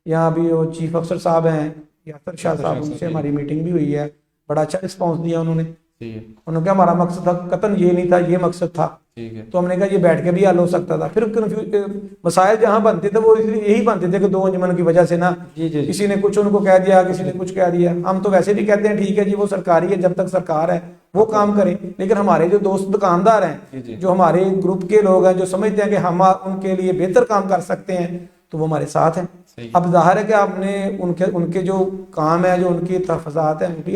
यहाँ भी वो चीफ अफसर साहब हैं यासर शाह साहब, उनसे हमारी मीटिंग भी हुई है। बड़ा अच्छा रिस्पॉन्स दिया उन्होंने। ठीक है, उन्होंने कहा हमारा मकसद था कतन ये नहीं था, ये मकसद था। ठीक है। तो हमने कहा ये बैठ के भी हल हो सकता था। फिर मसाइल जहाँ बनते थे वो इसलिए यही बनते थे कि दो अंजुमन की वजह से ना, जी जी, किसी ने कुछ उनको कह दिया, किसी ने कुछ कह दिया। हम तो वैसे भी कहते हैं ठीक है जी, वो सरकारी है, जब तक सरकार है वो काम करे। लेकिन हमारे जो दोस्त दुकानदार जी, जी। हैं, जो हमारे ग्रुप के लोग हैं, जो समझते हैं कि हम उनके लिए बेहतर काम कर सकते हैं, तो वो हमारे साथ हैं। सही। अब जाहिर है कि आपने उनके उनके जो काम है, जो उनकी तहफ़्फ़ुज़ात हैं, उनकी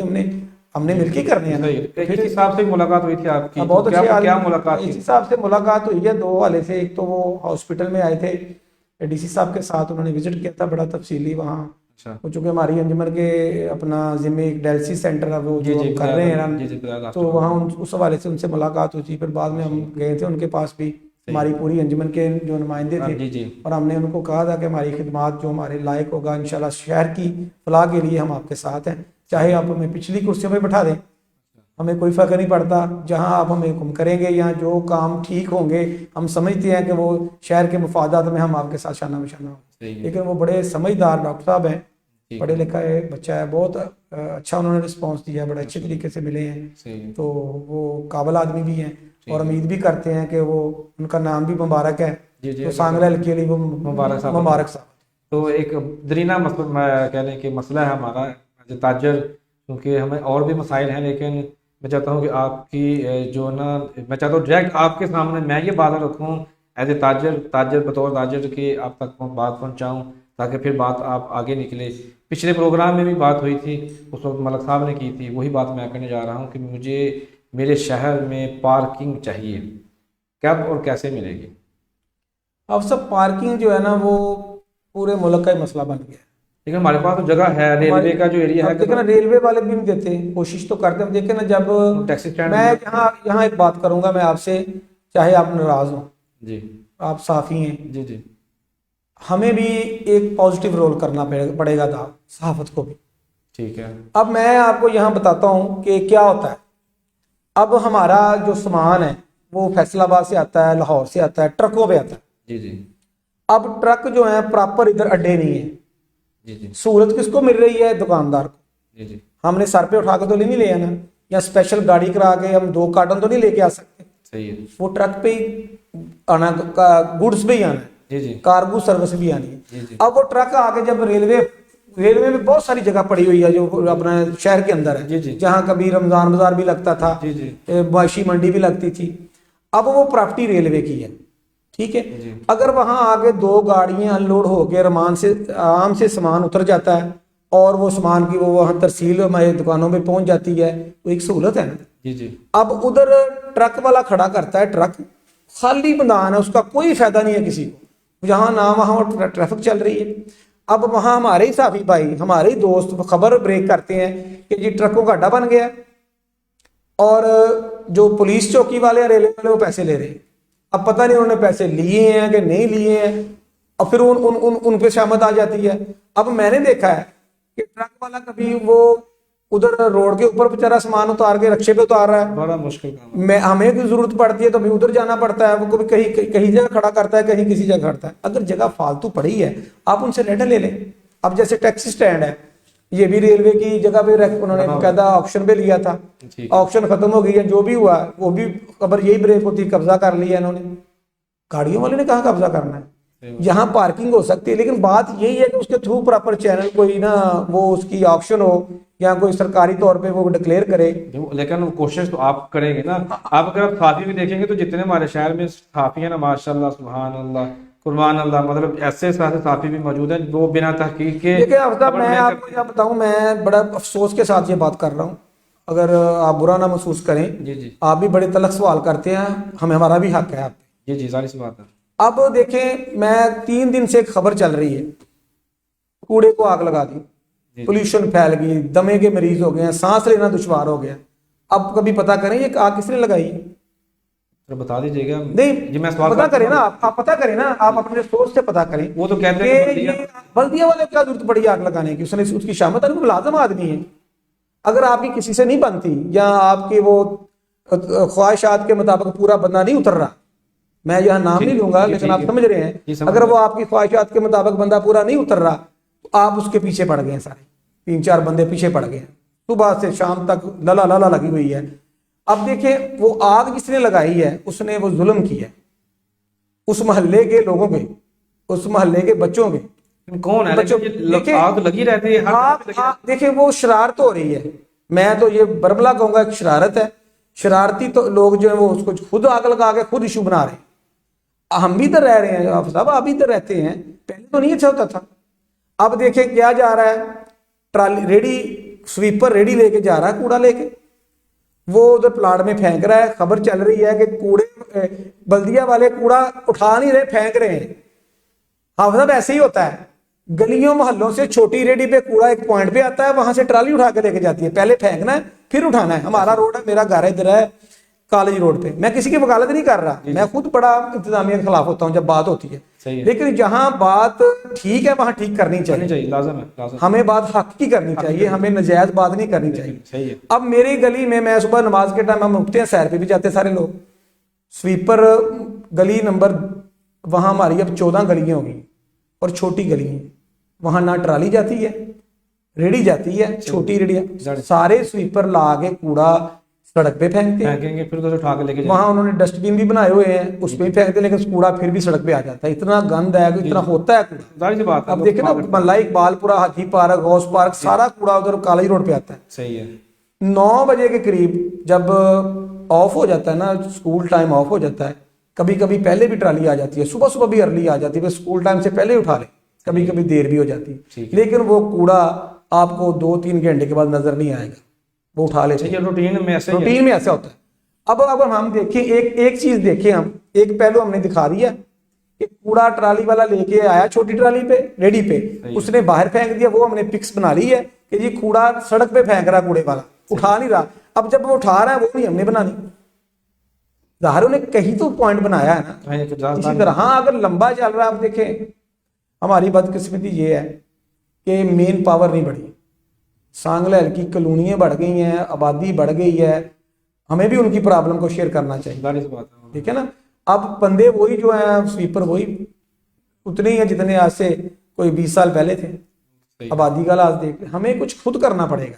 हमने मिलके करने हैं ना। सही है। किस हिसाब से मुलाकात हुई थी आपकी? हाँ, बहुत तो अच्छी क्या मुलाकात इस थी? हिसाब से मुलाकात हुई है दो हवाले से। एक तो वो हॉस्पिटल में आए थे डीसी साहब के साथ, उन्होंने विजिट किया था बड़ा तफसीली वहाँ। अच्छा, वो चूँकि हमारी अंजुमन के अपना जिम्मे एक डायलिसिस सेंटर है, वो जी जो जी, हम कर रहे हैं जी रन, जी, बिलाल तो हॉस्पिटल। वहाँ उस हवाले से उनसे मुलाकात हुई थी। फिर बाद में हम गए थे उनके पास भी, हमारी पूरी अंजुमन के जो नुमाइंदे थे, जी जी, और हमने उनको कहा था कि हमारी खिदमात जो हमारे लायक होगा, इंशाल्लाह शहर की फलाह के लिए हम आपके साथ हैं। चाहे आप हमें पिछली कुर्सियों पर बैठा दें, हमें कोई फ़र्क नहीं पड़ता। जहां आप हमें हुक्म करेंगे या जो काम ठीक होंगे, हम समझते हैं कि वो शहर के मफादात में हम आपके साथ शाना बिशाना होंगे। सही है। लेकिन वो बड़े समझदार डॉक्टर साहब हैं, ठीक पढ़े है, लिखा है बच्चा है, बहुत अच्छा उन्होंने रिस्पॉन्स दिया है, बड़े अच्छे तरीके से मिले हैं। सही है। तो वो काबिल आदमी भी हैं, और उम्मीद भी करते हैं कि वो, उनका नाम भी मुबारक है, जी जी, तो सांगला के लिए वो मुबारक साहब। मुबारक साहब। तो एक दरीना मसला कह लें कि मसला है हमारा एज ए ताजर, क्योंकि हमें और भी मसाइल हैं, लेकिन मैं चाहता हूँ कि आपकी जो ना, मैं चाहता हूँ डायरेक्ट आपके सामने मैं ये बात रखूँ एज ए ताजर बतौर ताजर कि आप तक बात पहुँचाऊँ, ताकि फिर बात आप आगे निकले। पिछले प्रोग्राम में भी बात हुई थी, उस वक्त मलक साहब ने की थी, वही बात मैं करने जा रहा हूँ कि मुझे मेरे शहर में पार्किंग चाहिए, कब और कैसे मिलेगी? अब सब पार्किंग जो है ना, वो पूरे मुल्क का ही मसला बन गया है। लेकिन हमारे पास तो जगह है, रेलवे का जो एरिया अब है, देखे ना, रेलवे वाले भी नहीं देते, कोशिश तो करते हैं। देखे ना, जब टैक्सी स्टैंड मैं यहाँ यहाँ एक बात करूंगा मैं आपसे, चाहे आप नाराज हो, जी आप साफी हैं, जी जी, हमें भी एक पॉजिटिव रोल करना पड़ेगा था, सहाफत को भी। ठीक है, अब मैं आपको यहाँ बताता हूँ कि क्या होता है। अब हमारा जो सामान है वो फैसलाबाद से आता है, लाहौर से आता है, ट्रकों पे आता है। जी जी, अब ट्रक जो है प्रॉपर इधर अड्डे नहीं है। जी जी, सहूलत किसको मिल रही है? दुकानदार को। जी जी, हमने सर पे उठा के तो नहीं ले आना, या स्पेशल गाड़ी करा के हम 2 कार्टन तो नहीं लेके आ सकते। सही है, वो ट्रक पे ही आना, गुड्स पे ही आना है, जी जी, कार्गो सर्विस भी आनी है। जी जी, अब वो ट्रक आके जब रेलवे में बहुत सारी जगह पड़ी हुई है जो अपना शहर के अंदर जी जी, है, जहाँ कभी रमजान बाजार भी लगता था, जी जी, माशी मंडी भी लगती थी। अब वो प्रॉपर्टी रेलवे की है, ठीक है। जी, अगर वहां आगे 2 गाड़ियां अनलोड होकर आराम से सामान उतर जाता है, और वो सामान की वो वहां तरसील हमारे दुकानों में पहुंच जाती है, तो एक सहूलत है ना। जी जी, अब उधर ट्रक वाला खड़ा करता है, ट्रक खाली मैदान है, उसका कोई फायदा नहीं है किसी को, जहां ना वहां ट्रैफिक चल रही है। अब वहां हमारे ही साफी भाई, हमारे ही दोस्त खबर ब्रेक करते हैं कि जी ट्रकों का अड्डा बन गया, और जो पुलिस चौकी वाले हैं, रेलवे वाले, वो पैसे ले रहे हैं। अब पता नहीं उन्होंने पैसे लिए हैं कि नहीं लिए हैं, और फिर उन पे शामत आ जाती है। अब मैंने देखा है कि ट्रक वाला कभी वो उधर रोड के ऊपर बेचारा सामान उतार के रक्शे पे उतार रहा है, बड़ा मुश्किल काम है। मैं हमें भी जरूरत पड़ती है तो भी उधर जाना पड़ता है। वो कभी कहीं जगह खड़ा करता है, कहीं किसी जगह खड़ता है। अगर जगह फालतू पड़ी है, आप उनसे रेंट ले लें। अब जैसे टैक्सी स्टैंड है, ये भी रेलवे की जगह पे उन्होंने बाकायदा ऑक्शन पे लिया था। ठीक। ऑक्शन खत्म हो गई है, जो भी हुआ वो भी खबर यही ब्रेक होती, कब्जा कर लिया इन्होंने। गाड़ियों वाले ने कहाँ कब्जा करना है, यहाँ पार्किंग हो सकती है, लेकिन बात यही है कि उसके थ्रू प्रॉपर चैनल कोई ना वो उसकी ऑक्शन हो या कोई सरकारी तौर पे वो डिक्लेयर करे। लेकिन वो कोशिश तो आप करेंगे ना। आप अगर आप सहाफ़ी भी देखेंगे तो जितने हमारे शहर में सहाफ़ी है ना, माशाल्लाह सुभान अल्लाह कुर्बान अल्लाह, मतलब ऐसे सहाफ़ी भी मौजूद हैं वो बिना तहकीक के। देखिए आफ्ताब, मैं आपको क्या बताऊं, मैं बड़ा अफसोस के साथ ये बात कर रहा हूँ, अगर आप बुरा ना महसूस करें। जी जी आप भी बड़े तलख सवाल करते हैं, हमें हमारा भी हक है आप पे। जी जी, जाहिर सी बात है। अब देखें, मैं 3 दिन से एक खबर चल रही है, कूड़े को आग लगा दी, पोल्यूशन फैल गई, दमे के मरीज हो गए हैं, सांस लेना दुश्वार हो गया। अब कभी पता करें ये आग किसने लगाई है? तो बता दीजिएगा। नहीं जी मैं सवाल पता करें ना, आप पता करें ना, आप अपने सोच से पता करें। वो तो कहते हैं कि ये बल्दिया वाले क्या जरूरत पड़ी आग लगाने की, उसने उसकी शामत मुलाजम आदमी है। अगर आपकी किसी से नहीं बनती या आपके वो ख्वाहिशात के मुताबिक पूरा बंदा नहीं उतर रहा, मैं यहाँ नाम नहीं लूंगा लेकिन आप समझ रहे हैं, अगर वो आपकी ख्वाहिशात के मुताबिक बंदा पूरा नहीं उतर रहा तो आप उसके पीछे पड़ गए हैं, सारे 3-4 बंदे पीछे पड़ गए हैं, सुबह से शाम तक लला लला लगी हुई है। अब देखिए, वो आग जिसने लगाई है उसने वो जुल्म किया उस मोहल्ले के लोगों पे, उस मोहल्ले के बच्चों पे। कौन है बच्चों आग लगी रहती है देखिए, वो शरारत हो रही है। मैं तो ये बरबला कहूंगा, एक शरारत है। शरारती तो लोग जो है वो उसको खुद आग लगा के खुद इशू बना रहे हैं। हम भी इधर रह रहे हैं, आप साहब आप भी इधर रहते हैं, पहले तो नहीं अच्छा होता था। अब देखिए क्या जा रहा है, ट्राली रेडी स्वीपर रेडी लेके जा रहा है कूड़ा लेके, वो उधर प्लाट में फेंक रहा है। खबर चल रही है कि कूड़े बल्दिया वाले कूड़ा उठा नहीं रहे, फेंक रहे हैं। हाँ साहब ऐसे ही होता है, गलियों मोहल्लों से छोटी रेडी पे कूड़ा एक पॉइंट पे आता है, वहां से ट्राली उठा के लेके जाती है। पहले फेंकना है फिर उठाना है। हमारा रोड है, मेरा घर इधर है कॉलेज रोड पे, मैं किसी की वकालत नहीं कर रहा, मैं खुद बड़ा इंतजामिया के खिलाफ होता हूँ जब बात होती है, लेकिन जहां बात ठीक है वहां ठीक करनी चाहिए, लाजम है। हमें बात हक की करनी चाहिए, हमें नजायज बात नहीं करनी चाहिए। सही है। अब मेरी गली में, मैं सुबह नमाज के टाइम हम उठते हैं, सैर पे भी जाते हैं सारे लोग, स्वीपर गली नंबर, वहां हमारी अब 14 गलियां होगी और छोटी गली है, वहां ना ट्राली जाती है, रेडी जाती है, छोटी रेडियां, सारे स्वीपर ला के कूड़ा सड़क पे फेंकेंगे, फिर तो उठा के लेके वहां उन्होंने डस्टबिन भी बनाए हुए हैं, उस पे भी फेंकते, लेकिन कूड़ा फिर भी सड़क पे आ जाता है। इतना गंद है, इतना होता है कूड़ा। अब देखे ना, मल्ला इकबालपुरा, हाथी पार्क, गौस पार्क, सारा कूड़ा उधर कॉलेज रोड पे आता है। सही है। 9 बजे के करीब जब ऑफ हो जाता है ना, स्कूल टाइम ऑफ हो जाता है, कभी कभी पहले भी ट्राली आ जाती है, सुबह सुबह भी अर्ली आ जाती है, स्कूल टाइम से पहले उठा ले, कभी कभी देर भी हो जाती है, लेकिन वो कूड़ा आपको 2-3 घंटे के बाद नजर नहीं आएगा, वो उठा लेते हैं। रूटीन में ऐसा होता है। अब अगर हम देखें, एक चीज देखें, हम एक पहलू हमने दिखा दिया कि कूड़ा ट्राली वाला लेके आया छोटी ट्राली पे, रेडी पे, उसने बाहर फेंक दिया, वो हमने पिक्स बना ली है कि जी कूड़ा सड़क पे फेंक रहा, कूड़े वाला उठा नहीं रहा। अब जब वो उठा रहा है वो नहीं हमने बनानी, ज़ाहिर ने कहीं तो पॉइंट बनाया है ना, इसी तरह। हाँ अगर लंबा चल रहा है, आप देखें हमारी बदकिस्मती ये है कि मेन पावर नहीं बढ़ी, सांगलेल की कॉलोनियाँ बढ़ गई हैं, आबादी बढ़ गई है, हमें भी उनकी प्रॉब्लम को शेयर करना चाहिए, ठीक है ना। अब बंदे वही जो हैं, स्वीपर वही उतने ही हैं जितने आज से कोई 20 साल पहले थे। आबादी का लाज देख, हमें कुछ खुद करना पड़ेगा,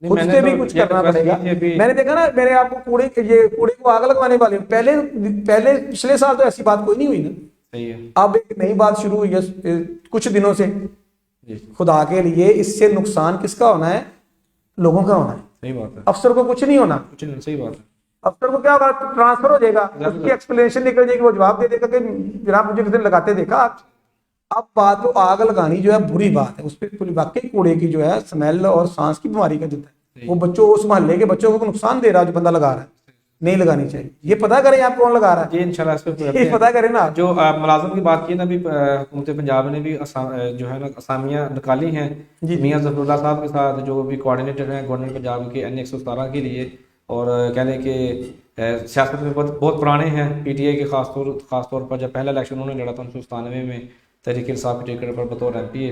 खुद से भी कुछ करना पड़ेगा। मैंने देखा ना, मेरे आपको कूड़े को आग लगवाने वाले, पहले पिछले साल तो ऐसी बात कोई नहीं हुई ना। सही है। अब एक नई बात शुरू हुई है कुछ दिनों से, खुदा के लिए इससे नुकसान किसका होना है? लोगों का होना है। सही बात है। अफसर को कुछ नहीं होना, कुछ नहीं। सही बात है। अफसर को क्या होगा, ट्रांसफर हो जाएगा, उसकी एक्सप्लेनेशन निकल जाएगी, वो जवाब दे देगा कि जनाब मुझे किसी ने लगाते देखा। अब बात वो आग लगानी जो है बुरी बात है, उस पर वाकई कूड़े की जो है स्मेल और सांस की बीमारी का देता है, वो बच्चों, उस मोहल्ले के बच्चों को नुकसान दे रहा है जो बंदा लगा रहा है, नहीं लगानी चाहिए। ये पता करें आप कौन लगा रहा है, इंशाल्लाह इस पे पता करें ना। जो मुलाजिम की बात की ना, अभी हुकूमत पंजाब ने भी जो है ना असामियाँ निकाली हैं मियां ज़फरुल्लाह साहब के साथ, जो भी कोऑर्डिनेटर हैं गवर्नमेंट पंजाब के N 117 के लिए, और कह लें कि सियासत में बहुत पुराने हैं। PTI के खास तौर पर जब पहला इलेक्शन उन्होंने लड़ा था 1997 में तहरीक इंसाफ की टिकट पर बतौर MP,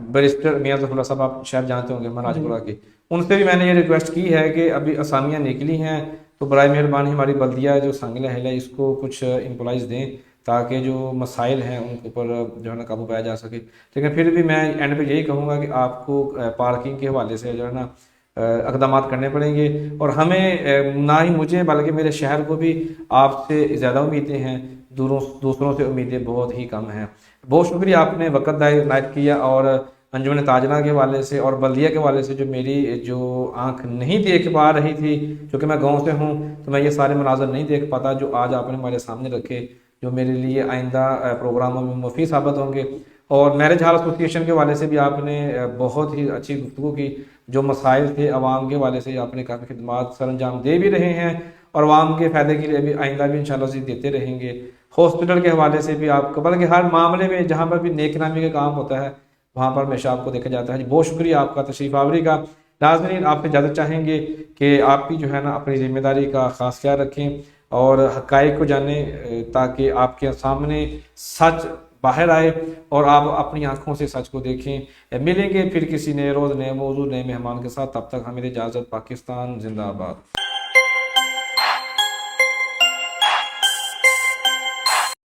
बैरिस्टर मियां ज़फरुल्लाह साहब आप शायद जानते होंगे महाराजपुरा के, उनसे भी मैंने ये रिक्वेस्ट की है कि अभी असामियाँ निकली हैं तो बराए मेहरबानी हमारी बल्दिया जो सांगला है इसको कुछ एम्प्लॉइज़ दें, ताकि जो मसाइल हैं उनके ऊपर जो है ना काबू पाया जा सके। लेकिन फिर भी मैं एंड पे यही कहूँगा कि आपको पार्किंग के हवाले से जो है ना इक़दाम करने पड़ेंगे, और हमें ना ही मुझे बल्कि मेरे शहर को भी आपसे ज़्यादा उम्मीदें हैं, दूसरों से उम्मीदें बहुत ही कम हैं। बहुत शुक्रिया आपने वक़्त नायत किया, और अंजुमन ताजना के हवाले से और बल्दिया के हवाले से जो मेरी जो आंख नहीं देख पा रही थी, क्योंकि मैं गांव से हूं तो मैं ये सारे मनाज़र नहीं देख पाता जो आज आपने हमारे सामने रखे, जो मेरे लिए आइंदा प्रोग्रामों में मुफीद साबित होंगे। और मैरिज हॉल एसोसिएशन के हवाले से भी आपने बहुत ही अच्छी गुफ्तगू की, जो मसाइल थे आवाम के हवाले से आपने काफ़ी खिदमात सर अंजाम दे भी रहे हैं, और आवाम के फ़ायदे के लिए भी आइंदा भी इंशाल्लाह से देते रहेंगे। हॉस्पिटल के हवाले से भी आपको, बल्कि हर मामले में जहाँ पर भी नेक नामी का काम होता है वहाँ पर हमेशा आपको देखा जाता है। जी बहुत शुक्रिया आपका तशरीफ़ आवरी का। नाज़रीन, आपसे इजाज़त चाहेंगे कि आप भी जो है ना अपनी ज़िम्मेदारी का ख़ास ख्याल रखें और हक़ाइक़ को जानें, ताकि आपके सामने सच बाहर आए और आप अपनी आंखों से सच को देखें। मिलेंगे फिर किसी नए रोज़, नए मौजू, नए मेहमान के साथ। तब तक हमें इजाज़त। पाकिस्तान जिंदाबाद।